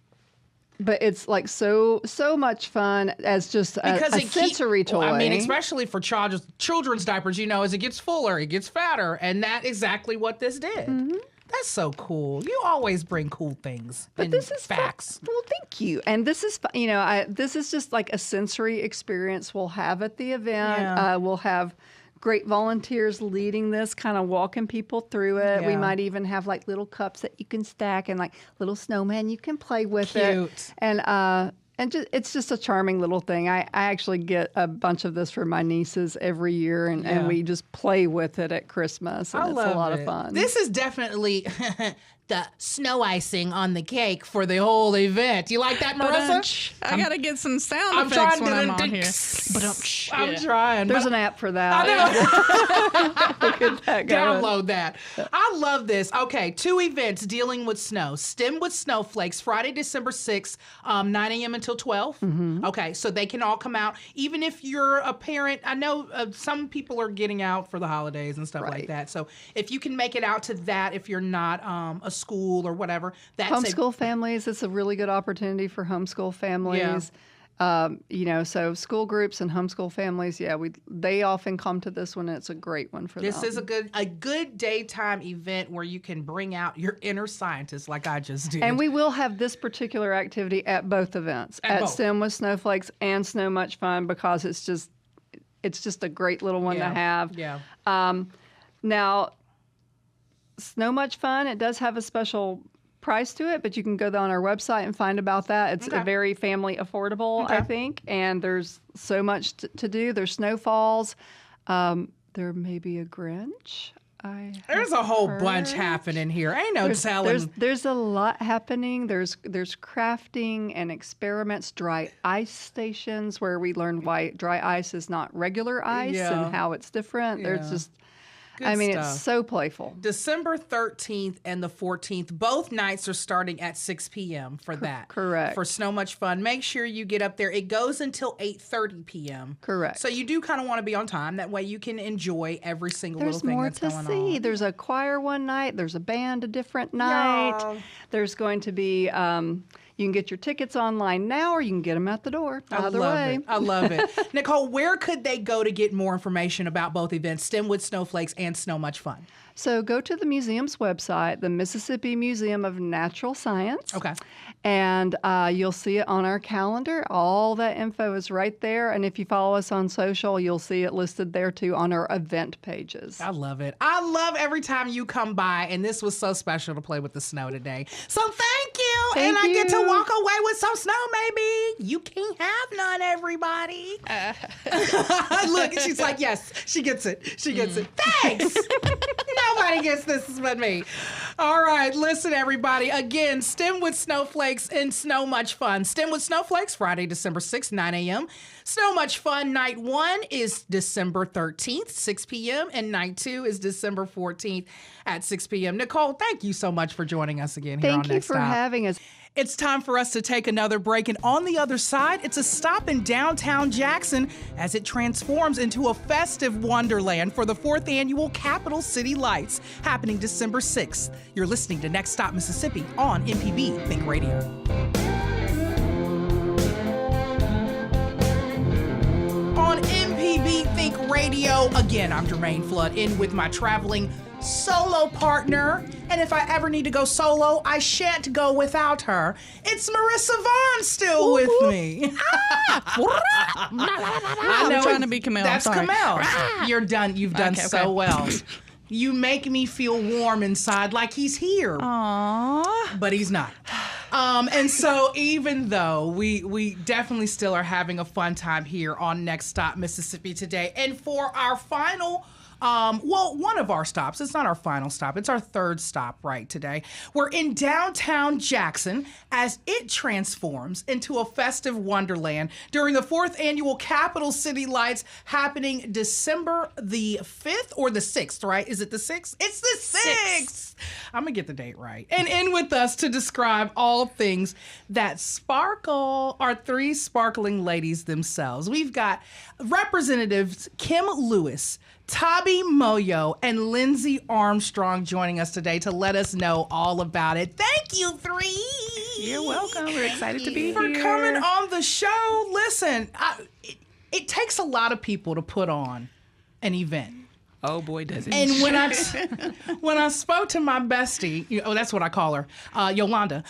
but it's like so much fun as just a sensory toy. Well, I mean, especially for children's diapers, as it gets fuller, it gets fatter, and that's exactly what this did. Mm-hmm. That's so cool. You always bring cool things. But and this is facts. Well, thank you. And this is, this is just like a sensory experience we'll have at the event. Yeah. We'll have great volunteers leading this, kind of walking people through it. We Yeah. might even have like little cups that you can stack and like little snowman you can play with Cute. it. And just, it's just a charming little thing. I actually get a bunch of this for my nieces every year, and we just play with it at Christmas. And I it's love a lot it. of fun. This is definitely the snow icing on the cake for the whole event. You like that, Marissa? Ba-dunch. I gotta get some sound I'm effects trying when I'm to on here. I'm trying. There's but- an app for that. Get that going. Download that. I love this. Okay, 2 events dealing with snow. S.T.E.M with Snowflakes, Friday, December 6th, 9 a.m. until 12. Okay, so they can all come out. Even if you're a parent, I know some people are getting out for the holidays and stuff like Right. that. So if you can make it out to that, if you're not a school or whatever, that's Homeschool families, it's a really good opportunity for homeschool families. So school groups and homeschool families, they often come to this one. And it's a great one for This them. is a good daytime event where you can bring out your inner scientist like I just did. And we will have this particular activity at both events, At at both. S.T.E.M with Snowflakes and Snow Much Fun, because it's just a great little one to have. Yeah. Now, Snow Much Fun, it does have a special price to it, but you can go on our website and find about that. It's Okay. very family affordable, I think, and there's so much to do. There's snowfalls. There may be a Grinch. There's a whole bunch happening here. Ain't no telling. There's a lot happening. There's crafting and experiments, dry ice stations where we learn why dry ice is not regular ice Yeah. and how it's different. Yeah. There's just, Good it's stuff. so playful. December 13th and the 14th, both nights are starting at 6 p.m. for that. Correct. For Snow Much Fun. Make sure you get up there. It goes until 8:30 p.m. Correct. So you do kind of want to be on time. That way you can enjoy every single There's little thing more that's to going see. on. There's a choir one night. There's a band a different night. Yeah. There's going to be, you can get your tickets online now, or you can get them at the door. Either way. I love it. Nicole, where could they go to get more information about both events, S.T.E.M with Snowflakes and Snow Much Fun? So go to the museum's website, the Mississippi Museum of Natural Science. Okay. And you'll see it on our calendar. All that info is right there. And if you follow us on social, you'll see it listed there too on our event pages. I love it. I love every time you come by, and this was so special to play with the snow today. So thank you. Thank and I get to you. walk away with some snow, maybe. You can't have none, everybody. Look, she's like, yes, she gets it. She gets it. Thanks. Nobody gets this but me. All right, listen, everybody. Again, S.T.E.M with Snowflakes and Snow Much Fun. S.T.E.M with Snowflakes, Friday, December 6th, 9 a.m. Snow Much Fun, night 1 is December 13th, 6 p.m., and night 2 is December 14th at 6 p.m. Nicole, thank you so much for joining us again here on Thank you Next for Stop. having us. It's time for us to take another break, and on the other side, it's a stop in downtown Jackson as it transforms into a festive wonderland for the 4th annual Capital City Lights, happening December 6th. You're listening to Next Stop Mississippi on MPB Think Radio. On MPB Think Radio, again, I'm Jermaine Flood, in with my traveling solo partner. And if I ever need to go solo, I shan't go without her. It's Marissa Vaughn still with me. I'm trying to be Camille. That's Camille. You're done. You've done so well. You make me feel warm inside, like he's here. Aww. But he's not. And so even though we definitely still are having a fun time here on Next Stop Mississippi today, and for our final one of our stops, it's not our final stop, it's our third stop right today. We're in downtown Jackson as it transforms into a festive wonderland during the 4th annual Capital City Lights, happening December the 5th or the 6th, right? Is it the 6th? It's the 6th. I'm going to get the date right. And in with us to describe all things that sparkle are three sparkling ladies themselves. We've got Representatives Kim Lewis, Tabi Moyo, and Lindsay Armstrong joining us today to let us know all about it. Thank you, three. You're welcome. We're excited to be for here. coming on the show. Listen, it takes a lot of people to put on an event. Oh boy, does it! And when I spoke to my bestie, that's what I call her, Yolanda.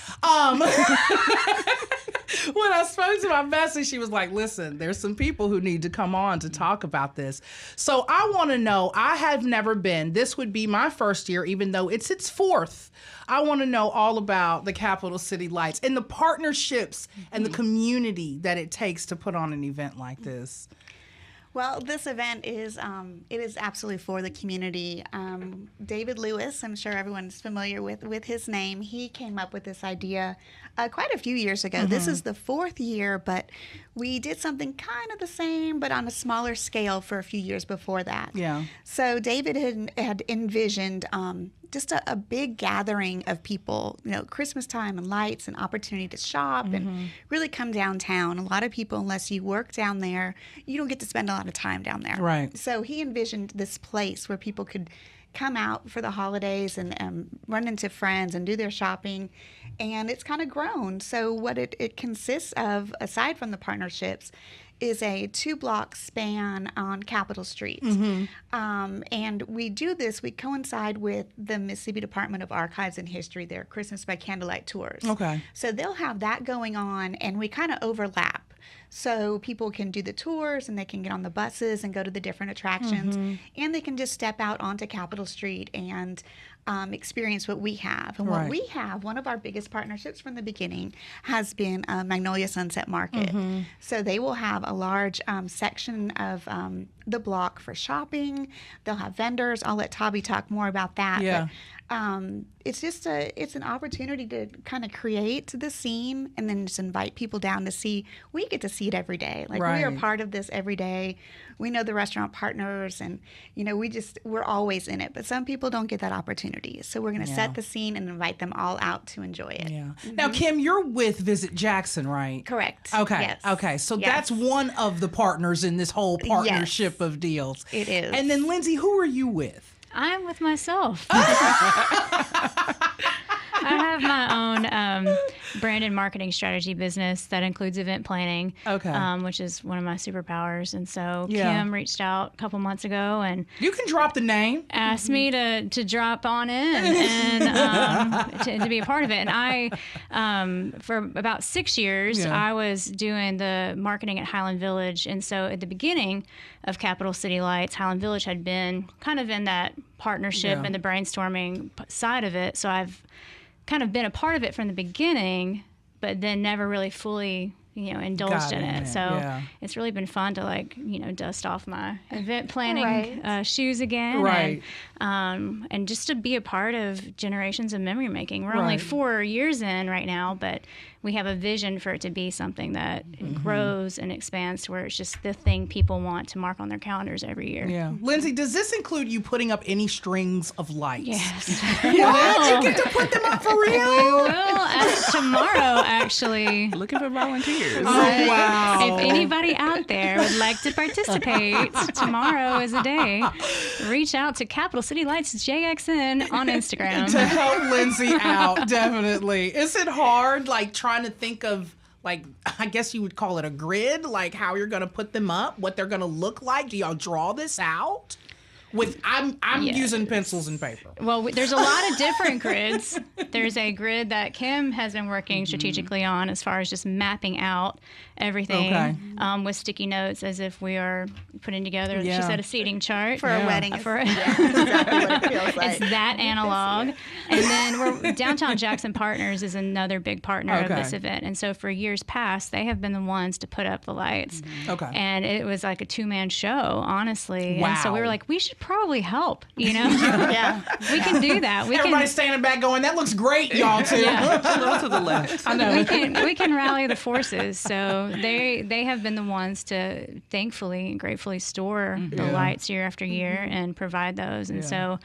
When I spoke to my bestie, she was like, "Listen, there's some people who need to come on to talk about this." So I want to know. I have never been. This would be my first year, even though it's its fourth. I want to know all about the Capital City Lights and the partnerships and the community that it takes to put on an event like this. Well, this event is it is absolutely for the community. David Lewis, I'm sure everyone's familiar with his name. He came up with this idea quite a few years ago. Mm-hmm. This is the 4th year, but we did something kind of the same, but on a smaller scale for a few years before that. Yeah. So David had envisioned just a big gathering of people, Christmas time and lights and opportunity to shop and really come downtown. A lot of people, unless you work down there, you don't get to spend a lot of time down there. Right. So he envisioned this place where people could come out for the holidays and run into friends and do their shopping. And it's kind of grown. So what it consists of, aside from the partnerships, is a 2-block span on Capitol Street. And we do this, we coincide with the Mississippi Department of Archives and History, their Christmas by Candlelight tours. Okay. So they'll have that going on, and we kind of overlap. So people can do the tours, and they can get on the buses and go to the different attractions, and they can just step out onto Capitol Street and experience what we have. And what we have, one of our biggest partnerships from the beginning has been Magnolia Sunset Market. So they will have a large section of the block for shopping. They'll have vendors. I'll let Tabi talk more about that. Yeah. But, it's an opportunity to kind of create the scene and then just invite people down to see. We get to see it every day. Like we are part of this every day. We know the restaurant partners, and we're always in it. But some people don't get that opportunity. So we're going to set the scene and invite them all out to enjoy it. Yeah. Now, Kim, you're with Visit Jackson, right? Correct. Okay. Yes. Okay. So that's one of the partners in this whole partnership of deals. It is. And then, Lindsay, who are you with? I'm with myself. I have my own brand and marketing strategy business that includes event planning, which is one of my superpowers. And so Kim reached out a couple months ago and you can drop the name. Asked me to drop on in and to be a part of it. And I, for about 6 years, I was doing the marketing at Highland Village. And so at the beginning of Capital City Lights, Highland Village had been kind of in that partnership and the brainstorming side of it. So I've kind of been a part of it from the beginning, but then never really fully, indulged in it. So it's really been fun to dust off my event planning shoes again. And just to be a part of generations of memory making. We're only 4 years in right now, but we have a vision for it to be something that grows and expands to where it's just the thing people want to mark on their calendars every year. Yeah. Lindsay, does this include you putting up any strings of lights? Yes. What? You get to put them up for real? We will tomorrow, actually. Looking for volunteers. Oh, wow. If anybody out there would like to participate, tomorrow is a day. Reach out to Capital City Lights JXN on Instagram. To help Lindsay out, definitely. Is it hard, like, trying to think of, like, I guess you would call it a grid, like how you're going to put them up, what they're going to look like? Do y'all draw this out? I'm Yes. using pencils and paper. Well, there's a lot of different grids. There's a grid that Kim has been working strategically on as far as just mapping out everything with sticky notes as if we are putting together, she said, a seating chart. For a wedding. For Exactly what it feels like. It's that analog. And then Downtown Jackson Partners is another big partner of this event. And so for years past, they have been the ones to put up the lights. Okay. And it was like a two-man show, honestly. Wow. And so we were like, we should probably help, you know? Yeah. We can do that. We Everybody's standing back going, that looks great, y'all, too. A little to the left. I know. we can rally the forces. So they have been the ones to thankfully and gratefully store the lights year after year and provide those. And so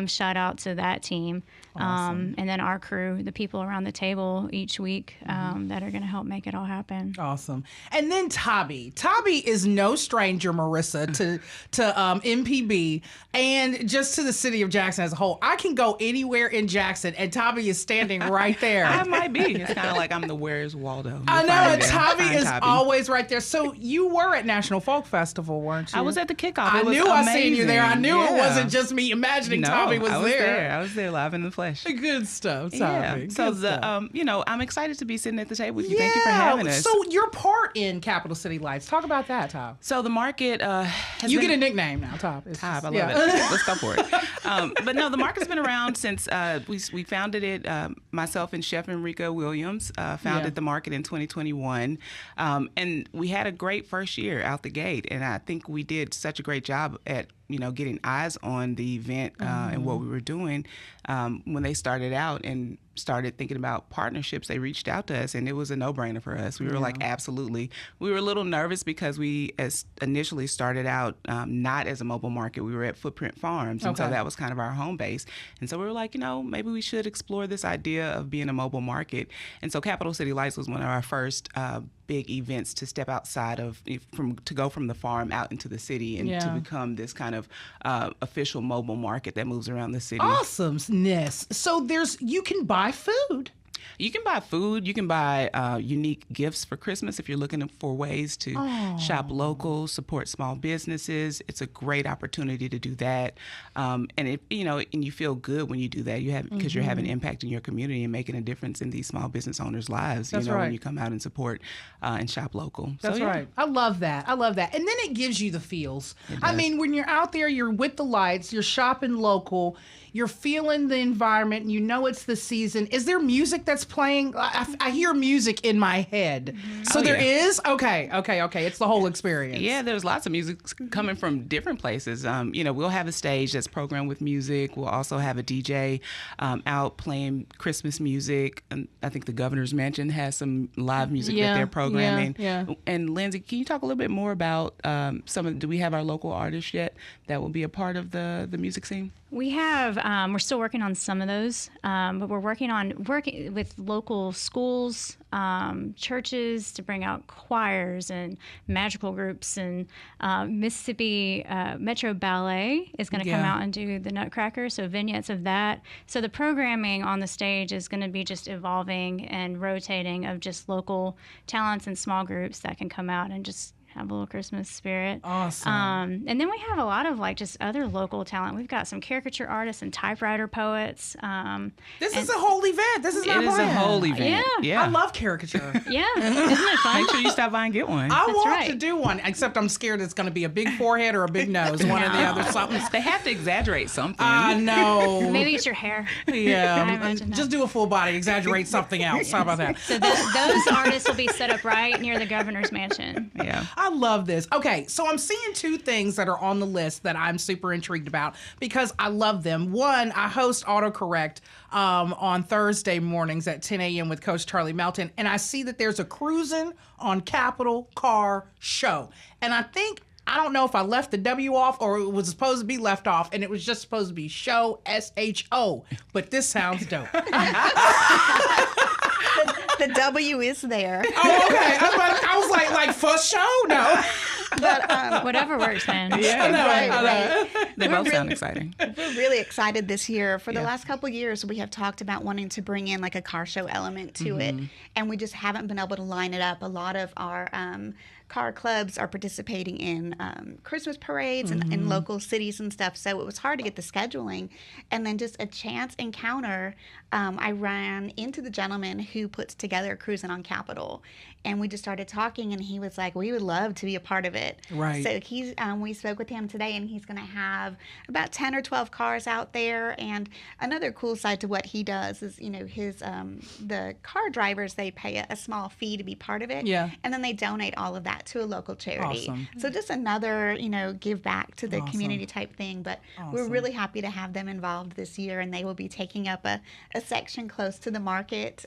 shout out to that team. Awesome. And then our crew, the people around the table each week that are going to help make it all happen. Awesome. And then Tabby. Tabby is no stranger, Marissa, to MPB and just to the city of Jackson as a whole. I can go anywhere in Jackson and Tabby is standing right there. I might be. It's kind of like I'm the Where's Waldo. I know, and Tabby Find is Tabby. always right there. So you were at National Folk Festival, weren't you? I was at the kickoff. I It was knew I seen you there. I amazing. knew it Yeah. wasn't just me imagining No, Tabby was I was there. I was there live in the flesh. Good stuff, Tabby. Yeah. Good So stuff. I'm excited to be sitting at the table with you. Thank you for having us. So your part in Capital City Lights. Talk about that, Tom. So the market has You been get a nickname now, Tom. Tab, I love it. Let's go for it. But no, the market's been around since we founded it. Myself and Chef Enrico Williams founded the market in 2021. And we had a great first year out the gate. And I think we did such a great job at getting eyes on the event and what we were doing. When they started out and started thinking about partnerships, they reached out to us, and it was a no-brainer for us. We were like, absolutely. We were a little nervous because we initially started out not as a mobile market. We were at Footprint Farms, and so that was kind of our home base. And so we were like, maybe we should explore this idea of being a mobile market. And so Capital City Lights was one of our first big events to step outside of, to go from the farm out into the city and to become this kind of official mobile market that moves around the city. Awesomeness. So you can buy food. You can buy food. You can buy unique gifts for Christmas if you're looking for ways to shop local, support small businesses. It's a great opportunity to do that, and you feel good when you do that. Because you're having impact in your community and making a difference in these small business owners' lives. That's right. When you come out and support and shop local. That's right. I love that. And then it gives you the feels. I mean, when you're out there, you're with the lights, you're shopping local, you're feeling the environment, and you know it's the season. Is there music that's playing? I hear music in my head. So there is? Okay. It's the whole experience. Yeah, there's lots of music coming from different places. We'll have a stage that's programmed with music. We'll also have a DJ out playing Christmas music. And I think the Governor's Mansion has some live music that they're programming. Yeah. And Lindsay, can you talk a little bit more about do we have our local artists yet that will be a part of the music scene? We have, we're still working on some of those, but we're working with local schools, churches to bring out choirs and magical groups, and Mississippi Metro Ballet is going to come out and do the Nutcracker, so vignettes of that. So the programming on the stage is going to be just evolving and rotating of just local talents and small groups that can come out and just have a little Christmas spirit. Awesome. And then we have a lot of just other local talent. We've got some caricature artists and typewriter poets. This is a whole event. This is not It is a whole event. Yeah. I love caricature. Yeah, isn't it fun? Make sure you stop by and get one. I want right. to do one, except I'm scared it's going to be a big forehead or a big nose, one or the other, something. They have to exaggerate something. I know. Maybe it's your hair. I Yeah. imagine that. Just do a full body, exaggerate something else. How about that? So those artists will be set up right near the Governor's Mansion. Yeah. I I love this. Okay, so I'm seeing two things that are on the list that I'm super intrigued about because I love them. One, I host autocorrect on Thursday mornings at 10 a.m. with Coach Charlie Melton, and I see that there's a Cruising on Capitol car show. And I don't know if I left the W off or it was supposed to be left off, and it was just supposed to be show, SHO. But this sounds dope. The W is there. Oh, okay. I was like for show? No. But Whatever works, man. Yeah, right. They both sound exciting. We're really excited this year. For the last couple years, we have talked about wanting to bring in like a car show element to it, and we just haven't been able to line it up. A lot of our car clubs are participating in Christmas parades and in local cities and stuff, so it was hard to get the scheduling. And then just a chance encounter, I ran into the gentleman who puts together Cruising on Capitol, and we just started talking, and he was like, we would love to be a part of it. Right. So we spoke with him today, and he's going to have about 10 or 12 cars out there. And another cool side to what he does is, his the car drivers, they pay a small fee to be part of it. Yeah. And then they donate all of that to a local charity. Awesome. So just another, give back to the community type thing. But we're really happy to have them involved this year, and they will be taking up a section close to the market.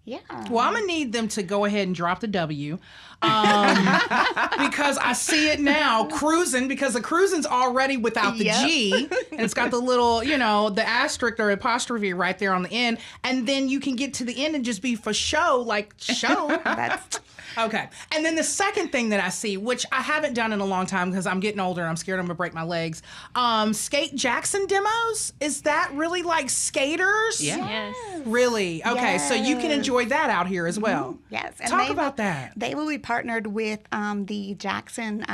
Yeah. Well, I'm going to need them to go ahead and drop the W because I see it now, Cruising, because the Cruising's already without the G, and it's got the little, the asterisk or apostrophe right there on the end, and then you can get to the end and just be for show, like show. Okay. And then the second thing that I see, which I haven't done in a long time because I'm getting older and I'm scared I'm going to break my legs, Skate Jackson demos. Is that really like skaters? Yeah. Yes. Really? Okay. So you can enjoy that out here as well. Yes. And Talk about that. They will be partnered with the Jackson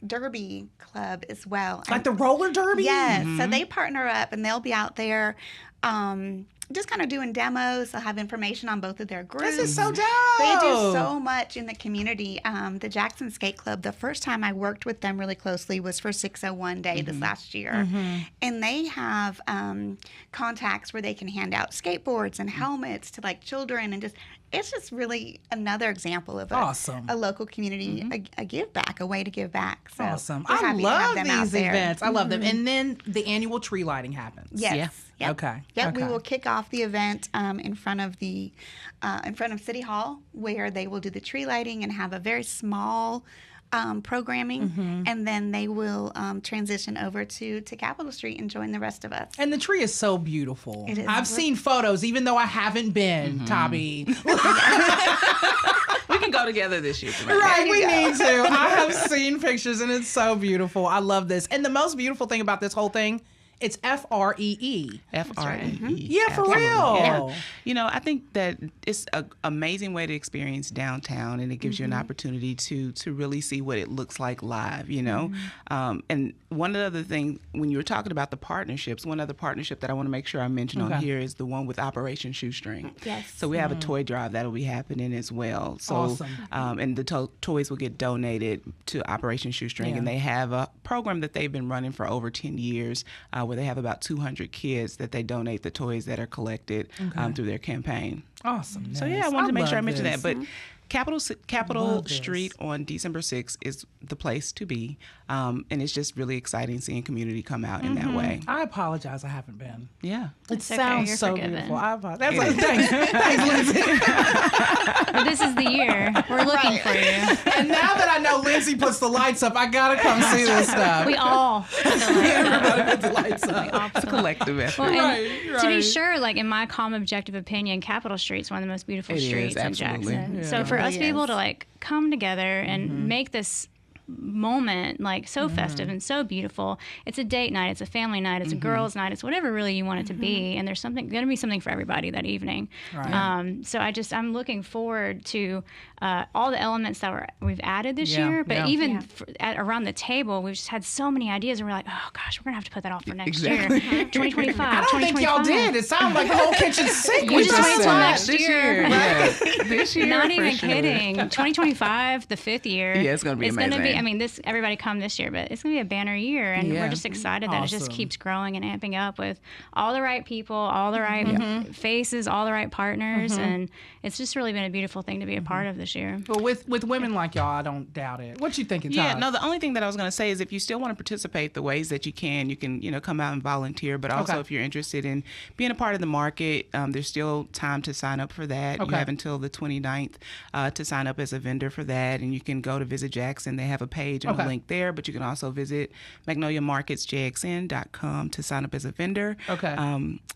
Derby Club as well. Like the roller derby? Yes. So they partner up, and they'll be out there just kind of doing demos. They'll have information on both of their groups. This is so dope. They do so much in the community. The Jackson Skate Club, the first time I worked with them really closely was for 601 Day this last year. And they have contacts where they can hand out skateboards and helmets to like children, and it's just really another example of a local community, a give back, a way to give back. So awesome. we're I happy to have love them out these there. events. I love them. And then the annual tree lighting happens. Yes. Yeah. Yep. Okay. Yep. Okay. We will kick off the event in front of City Hall, where they will do the tree lighting and have a very small programming, and then they will transition over to Capitol Street and join the rest of us. And the tree is so beautiful. It is. I've seen photos, even though I haven't been, Tabby. We can go together this year. Right, we need to. I have seen pictures, and it's so beautiful. I love this. And the most beautiful thing about this whole thing, it's FREE. FREE. Yeah, for real. Yeah. I think that it's an amazing way to experience downtown, and it gives you an opportunity to really see what it looks like live, And one other thing, when you were talking about the partnerships, one other partnership that I want to make sure I mention on here is the one with Operation Shoestring. Yes. So we have a toy drive that will be happening as well. So, Awesome. And the toys will get donated to Operation Shoestring, and they have a program that they've been running for over 10 years where they have about 200 kids that they donate the toys that are collected through their campaign. Awesome. So I wanted to make sure I mentioned that. But Capitol Love Street on December 6th is the place to be, and it's just really exciting seeing community come out in that way. I apologize. I haven't been. Yeah. It It's okay, sounds you're so forgiven. beautiful. I apologize. Thanks, Lindsay. But this is the year. We're looking for you. And now that I know Lindsay puts the lights up, I gotta come see this stuff. We all. Everybody put the lights up. It's a collective effort. Well, and Right, to be right. sure, like in my calm, objective opinion, Capitol Street's one of the most beautiful It is, streets in absolutely. Jackson. Yeah. So for It us to be really able is. to like come together and make this moment like so festive and so beautiful, it's a date night, it's a family night, it's a girls night, it's whatever really you want it to be, and there's going to be something for everybody that evening. Right. So I'm looking forward to all the elements that we've added this Yeah, year, but yeah. even around the table we've just had so many ideas, and we're like, oh gosh, we're gonna have to put that off for next Exactly. year. 2025. I don't think y'all did. It sounded like the whole kitchen sink You was just wait till set. next This year. year. Yeah. This year. Not for even sure. kidding. 2025, the 5th year. Yeah, it's gonna be It's going to be amazing. I mean, everybody come this year, but it's going to be a banner year, and we're just excited that it just Awesome. keeps growing and amping up with all the right people, all the right faces, all the right partners, and it's just really been a beautiful thing to be a part of this year. Well, with women like y'all, I don't doubt it. What you thinking, Todd? Yeah, no, the only thing that I was going to say is if you still want to participate, the ways that you can, come out and volunteer. But also if you're interested in being a part of the market, there's still time to sign up for that. You have until the 29th to sign up as a vendor for that. And you can go to Visit Jackson. They have a page and a link there. But you can also visit magnoliamarketsjxn.com to sign up as a vendor. Okay.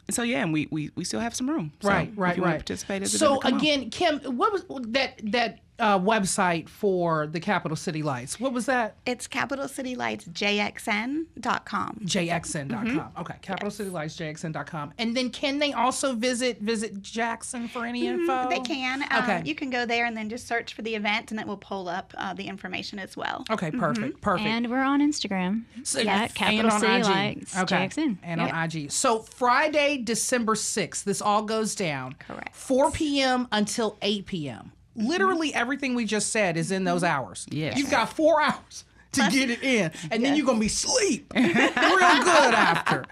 So, yeah, and we still have some room. So Right. If you want to participate as a So, vendor, come on. again, Kim, what was that website for the Capital City Lights? What was that? It's capitalcitylightsjxn.com. JXN.com. Okay, capitalcitylightsjxn.com. And then can they also visit Jackson for any info? They can. Okay. You can go there and then just search for the event, and it will pull up the information as well. Okay, perfect. And we're on Instagram at Capital and on City IG. Lights JXN. And on IG. So Friday, December 6th, this all goes down. Correct. 4 p.m. until 8 p.m. Literally everything we just said is in those hours. Yes. You've got 4 hours to get it in. And then you're going to be sleep real good after.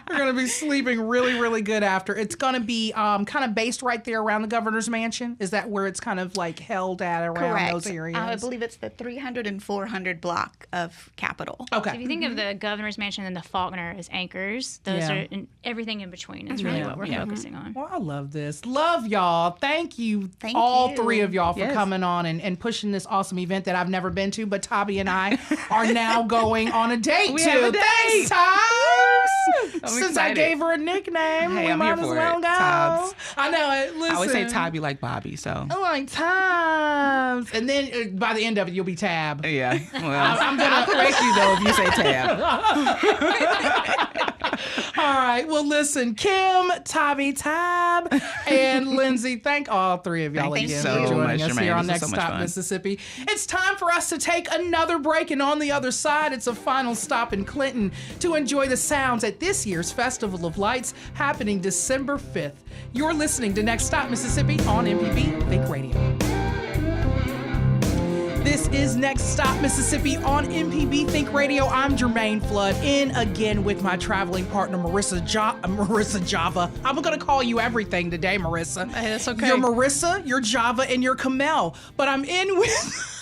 You're going to be sleeping really, really good after. It's going to be kind of based right there around the governor's mansion. Is that where it's kind of like held at around Correct. those areas? I believe it's the 300 and 400 block of Capitol. Okay. So if you think of the Governor's Mansion and the Faulkner as anchors, those Yeah. are everything in between is really what we're focusing on. Well, I love this. Love y'all. Thank you, Thank all you. three of y'all, for Yes. coming on and pushing this awesome event that I've never been to, but Tabby and I are now going on a date We to. have a date. Thanks, Tobbs. I'm Since I excited. gave her a nickname, Hey, we I'm might here as for well it. go. Tobbs. I know it. Listen. I always say Tabby like Bobby, so. I like Tobbs. And then by the end of it, you'll be Tab. Yeah. Well, I'll correct you, though, if you say Tab. All right. Well, listen, Kim, Tabby, Tab, and Lindsay, thank all three of y'all Thank again you for so joining much, us Jermaine. here on This Next was so much Stop fun. Mississippi. It's time for us to take another break, and on the other side, it's a final stop in Clinton to enjoy the sounds at this year's Festival of Lights happening December 5th. You're listening to Next Stop Mississippi on MPB Think Radio. This is Next Stop Mississippi on MPB Think Radio. I'm Jermaine Flood, in again with my traveling partner, Marissa Java. I'm going to call you everything today, Marissa. Hey, that's okay. You're Marissa, you're Java, and you're Kamel. But I'm in with...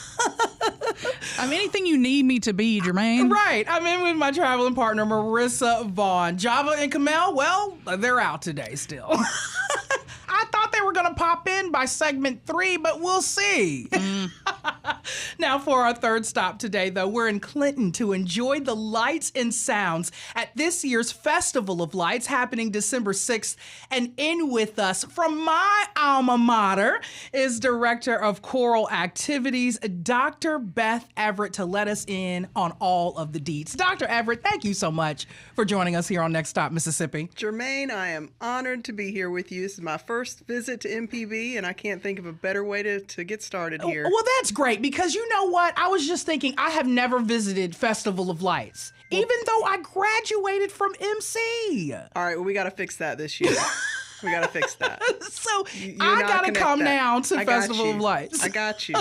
I'm anything you need me to be, Jermaine. Right. I'm in with my traveling partner, Marissa Vaughn. Java and Kamel, well, they're out today still. I thought they were going to pop in by segment 3, but we'll see. Now, for our third stop today, though, we're in Clinton to enjoy the lights and sounds at this year's Festival of Lights happening December 6th. And in with us from my alma mater is Director of Choral Activities, Dr. Beth Everett, to let us in on all of the deets. Dr. Everett, thank you so much for joining us here on Next Stop Mississippi. Jermaine, I am honored to be here with you. This is my first visit to MPB, and I can't think of a better way to get started here. Well, that's great, because you know what? I was just thinking, I have never visited Festival of Lights, even though I graduated from MC. All right, well, we got to fix that this year. We got to fix that. So You I and I got to connect come that. now to I got Festival you. of Lights. I got you.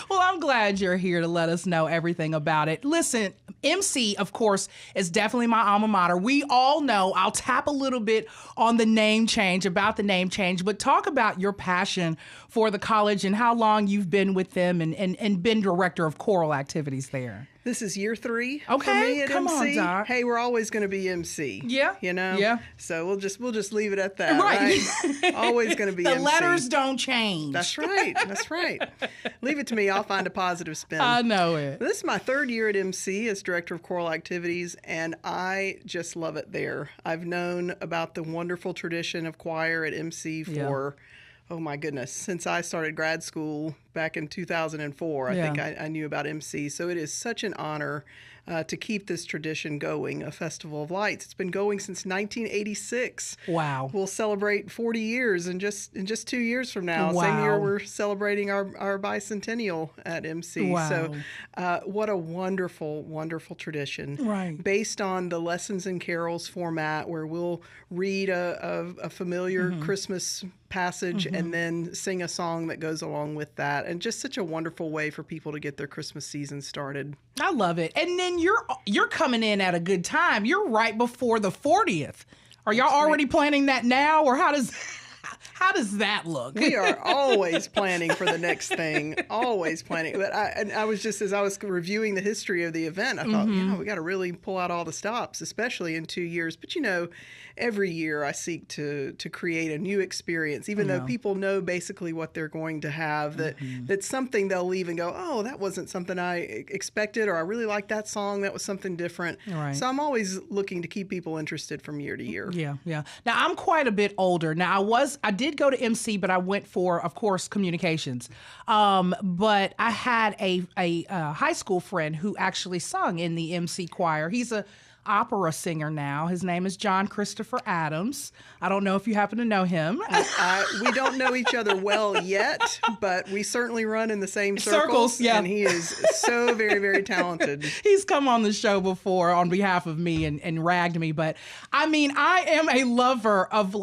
Well, I'm glad you're here to let us know everything about it. Listen, MC, of course, is definitely my alma mater. We all know, I'll tap a little bit on the name change, about the name change, but talk about your passion for the college and how long you've been with them and been director of choral activities there. This is year 3 for Okay, me at come on, MC. Doc. Hey, we're always going to be MC. Yeah, You know? yeah. So we'll just leave it at that, Right. right? Always going to be The MC. letters don't change. That's right. That's right. Leave it to me. I'll find a positive spin. I know it. This is my 3rd year at MC as Director of Choral Activities, and I just love it there. I've known about the wonderful tradition of choir at MC for, oh my goodness, since I started grad school back in 2004. I think I knew about MC. So it is such an honor to keep this tradition going, a Festival of Lights. It's been going since 1986. Wow. We'll celebrate 40 years in just 2 years from now. Wow. Same year we're celebrating our bicentennial at MC. Wow. So what a wonderful, wonderful tradition. Right. Based on the Lessons and Carols format, where we'll read a familiar Christmas passage and then sing a song that goes along with that, and just such a wonderful way for people to get their Christmas season started. I love it. And then you're coming in at a good time. You're right before the 40th. Are y'all already planning that now, or how does that look? We are always planning for the next thing, always planning. But I was just, as I was reviewing the history of the event, I thought, we got to really pull out all the stops, especially in 2 years. But every year I seek to create a new experience, even though people know basically what they're going to have, that's something they'll leave and go, oh, that wasn't something I expected, or I really like that song, that was something different. Right. So I'm always looking to keep people interested from year to year. Yeah. Now I'm quite a bit older. Now I did go to MC, but I went for, of course, communications. But I had a high school friend who actually sung in the MC choir. He's a opera singer now. His name is John Christopher Adams. I don't know if you happen to know him. We don't know each other well yet, but we certainly run in the same circles. Yeah. And he is so very, very talented. He's come on the show before on behalf of me and ragged me. But I mean, I am a lover of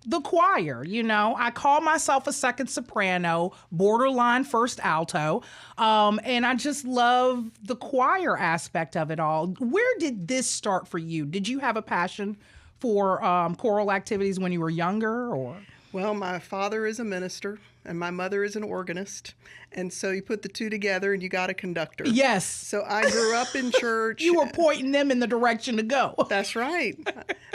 the choir. I call myself a second soprano, borderline first alto, and I just love the choir aspect of it all. Where did this start for you? Did you have a passion for choral activities when you were younger, or? Well, my father is a minister and my mother is an organist. And so you put the two together and you got a conductor. Yes. So I grew up in church. You were pointing them in the direction to go. That's right.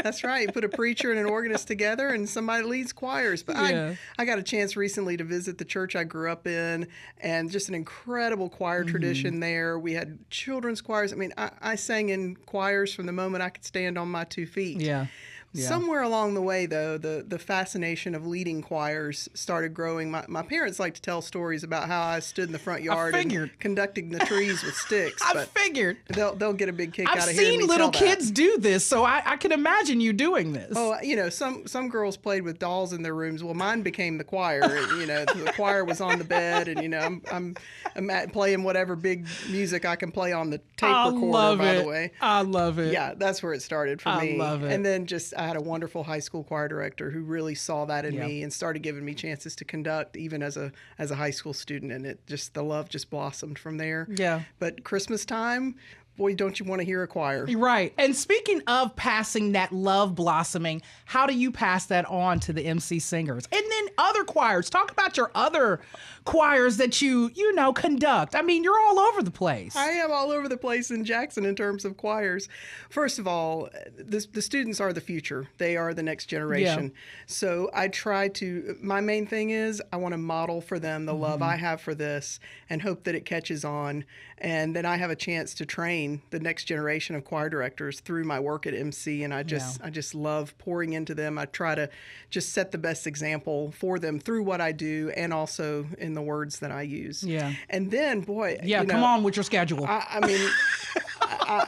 That's right. You put a preacher and an organist together and somebody leads choirs. But I got a chance recently to visit the church I grew up in, and just an incredible choir tradition there. We had children's choirs. I mean, I sang in choirs from the moment I could stand on my 2 feet. Yeah. Somewhere along the way, though, the fascination of leading choirs started growing. My parents like to tell stories about how I stood in the front yard and conducting the trees with sticks. I figured. They'll get a big kick out of I've hearing seen me little tell kids do this, so I can imagine you doing this. Oh, some girls played with dolls in their rooms. Well, mine became the choir. The choir was on the bed, and I'm playing whatever big music I can play on the tape recorder. By the way, I love it. Yeah, that's where it started for me. I love it. And then I had a wonderful high school choir director who really saw that in me and started giving me chances to conduct even as a high school student, and the love just blossomed from there. Yeah. But Christmas time, boy, don't you want to hear a choir. Right. And speaking of passing that love blossoming, how do you pass that on to the MC singers? And then other choirs. Talk about your other choirs that you conduct. I mean, you're all over the place. I am all over the place in Jackson in terms of choirs. First of all, the students are the future. They are the next generation. Yeah. So I try to, my main thing is I want to model for them the love I have for this and hope that it catches on. And then I have a chance to train the next generation of choir directors through my work at MC, and I just love pouring into them. I try to just set the best example for them through what I do and also in the words that I use. Yeah. And then, boy, come on with your schedule. I mean,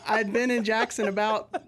I'd been in Jackson about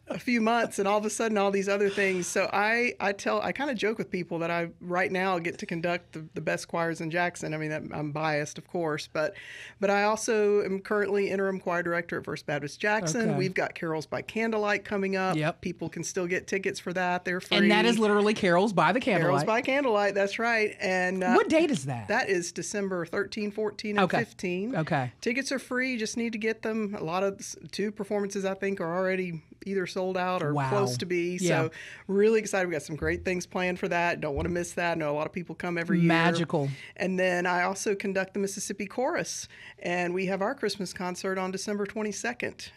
a few months, and all of a sudden all these other things. So I kind of joke with people that I right now get to conduct the best choirs in Jackson. I mean, I'm biased, of course, but I also am currently interim choir director at First Baptist Jackson. Okay. We've got Carols by Candlelight coming up. Yep. People can still get tickets for that. They're free. And that is literally Carols by the Candlelight. Carols by Candlelight, that's right. And what date is that? That is December 13, 14, and 15. Okay. Tickets are free. You just need to get them. A lot of 2 performances, I think, are already either sold out or close to be. Yeah. So really excited. We got some great things planned for that. Don't want to miss that. I know a lot of people come every year. Magical. And then I also conduct the Mississippi Chorus, and we have our Christmas concert on December 22nd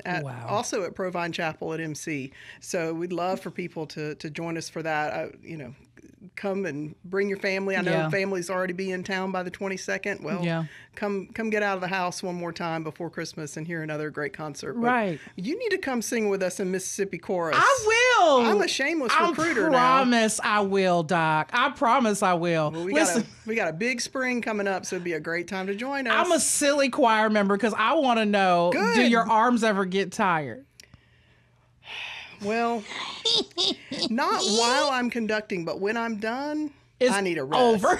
also at Provine Chapel at MC. So we'd love for people to join us for that. Come and bring your family. I know families already be in town by the 22nd. Well, come get out of the house one more time before Christmas and hear another great concert. But right. you need to come sing with us in Mississippi Chorus. I will. I'm a shameless recruiter I promise I will, Doc. I promise I will. Well, Listen, we got a big spring coming up, so it'd be a great time to join us. I'm a silly choir member because I want to know, Good. do your arms ever get tired? Well, not while I'm conducting, but when I'm done, I need a rest. Over.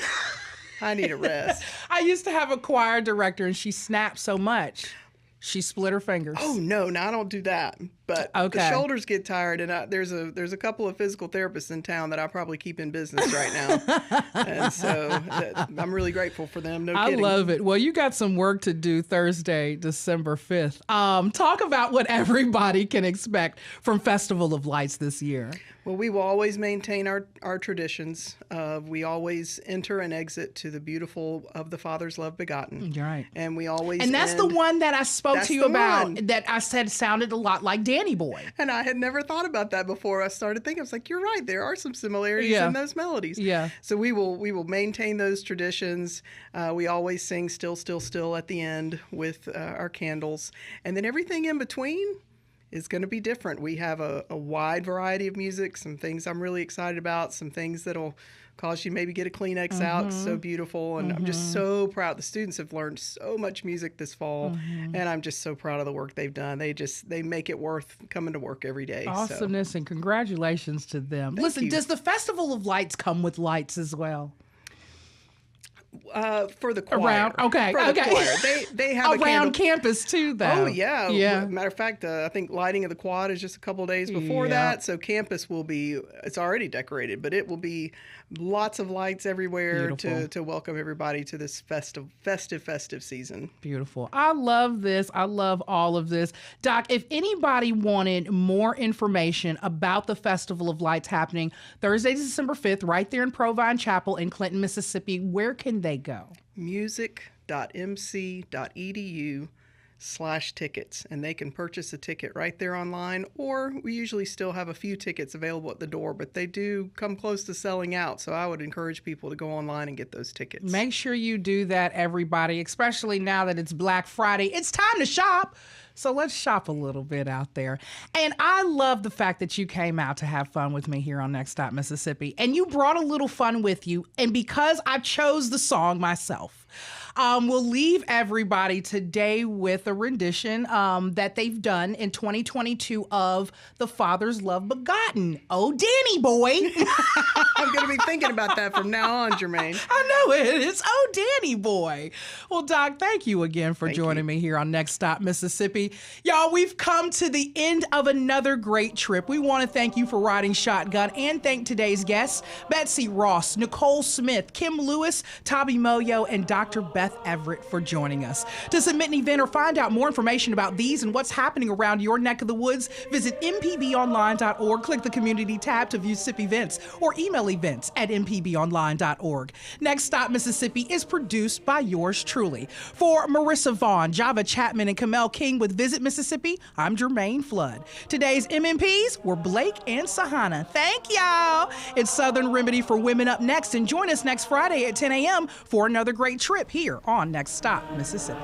I need a rest. I used to have a choir director, and she snapped so much, she split her fingers. Oh no, I don't do that. But Okay. the shoulders get tired, and there's a couple of physical therapists in town that I probably keep in business right now, and so I'm really grateful for them. No kidding. I love it. Well, you got some work to do Thursday, December 5th. Talk about what everybody can expect from Festival of Lights this year. Well, we will always maintain our traditions. We always enter and exit to the beautiful of the Father's love begotten. You're right. And we always And that's the one that I spoke to you about one. that I said sounded a lot like Danny Boy. And I had never thought about that before I started thinking. I was like, you're right. There are some similarities Yeah. in those melodies. Yeah. So we will maintain those traditions. We always sing Still, Still, Still at the end with our candles. And then everything in between is going to be different. We have a wide variety of music, some things I'm really excited about, some things that'll cause you maybe get a Kleenex out. It's so beautiful. And I'm just so proud. The students have learned so much music this fall. And I'm just so proud of the work they've done. They make it worth coming to work every day. Awesomeness and congratulations to them. Listen, you. does the Festival of Lights come with lights as well? For the choir. Around, okay, For the choir. They have a around candle. campus too, though. Oh, yeah. Yeah. Matter of fact, I think lighting of the quad is just a couple of days before that. So campus will be, it's already decorated, but it will be lots of lights everywhere to welcome everybody to this festive season. Beautiful. I love this. I love all of this. Doc, if anybody wanted more information about the Festival of Lights happening Thursday, December 5th, right there in Provine Chapel in Clinton, Mississippi, where can they go? music.mc.edu/tickets, and they can purchase a ticket right there online, or we usually still have a few tickets available at the door, but they do come close to selling out, so I would encourage people to go online and get those tickets. Make sure you do that, everybody, especially now that it's Black Friday. It's time to shop. So let's shop a little bit out there. And I love the fact that you came out to have fun with me here on Next Stop Mississippi. And you brought a little fun with you. And because I chose the song myself, we'll leave everybody today with a rendition that they've done in 2022 of The Father's Love Begotten. Oh, Danny Boy. I'm going to be thinking about that from now on, Jermaine. I know it. It's Oh, Danny Boy. Well, Doc, thank you again for joining me here on Next Stop Mississippi. Y'all, we've come to the end of another great trip. We want to thank you for riding shotgun and thank today's guests, Betsy Ross, Nicole Smith, Kim Lewis, Tabi Moyo, and Dr. Beth Everett for joining us. To submit an event or find out more information about these and what's happening around your neck of the woods, visit mpbonline.org, click the community tab to view SIP events, or email events@mpbonline.org. Next Stop Mississippi is produced by yours truly. For Marissa Vaughn, Java Chapman, and Kamel King with Visit Mississippi, I'm Jermaine Flood. Today's MMPs were Blake and Sahana. Thank y'all. It's Southern Remedy for Women up next, and join us next Friday at 10 a.m. for another great trip here on Next Stop Mississippi.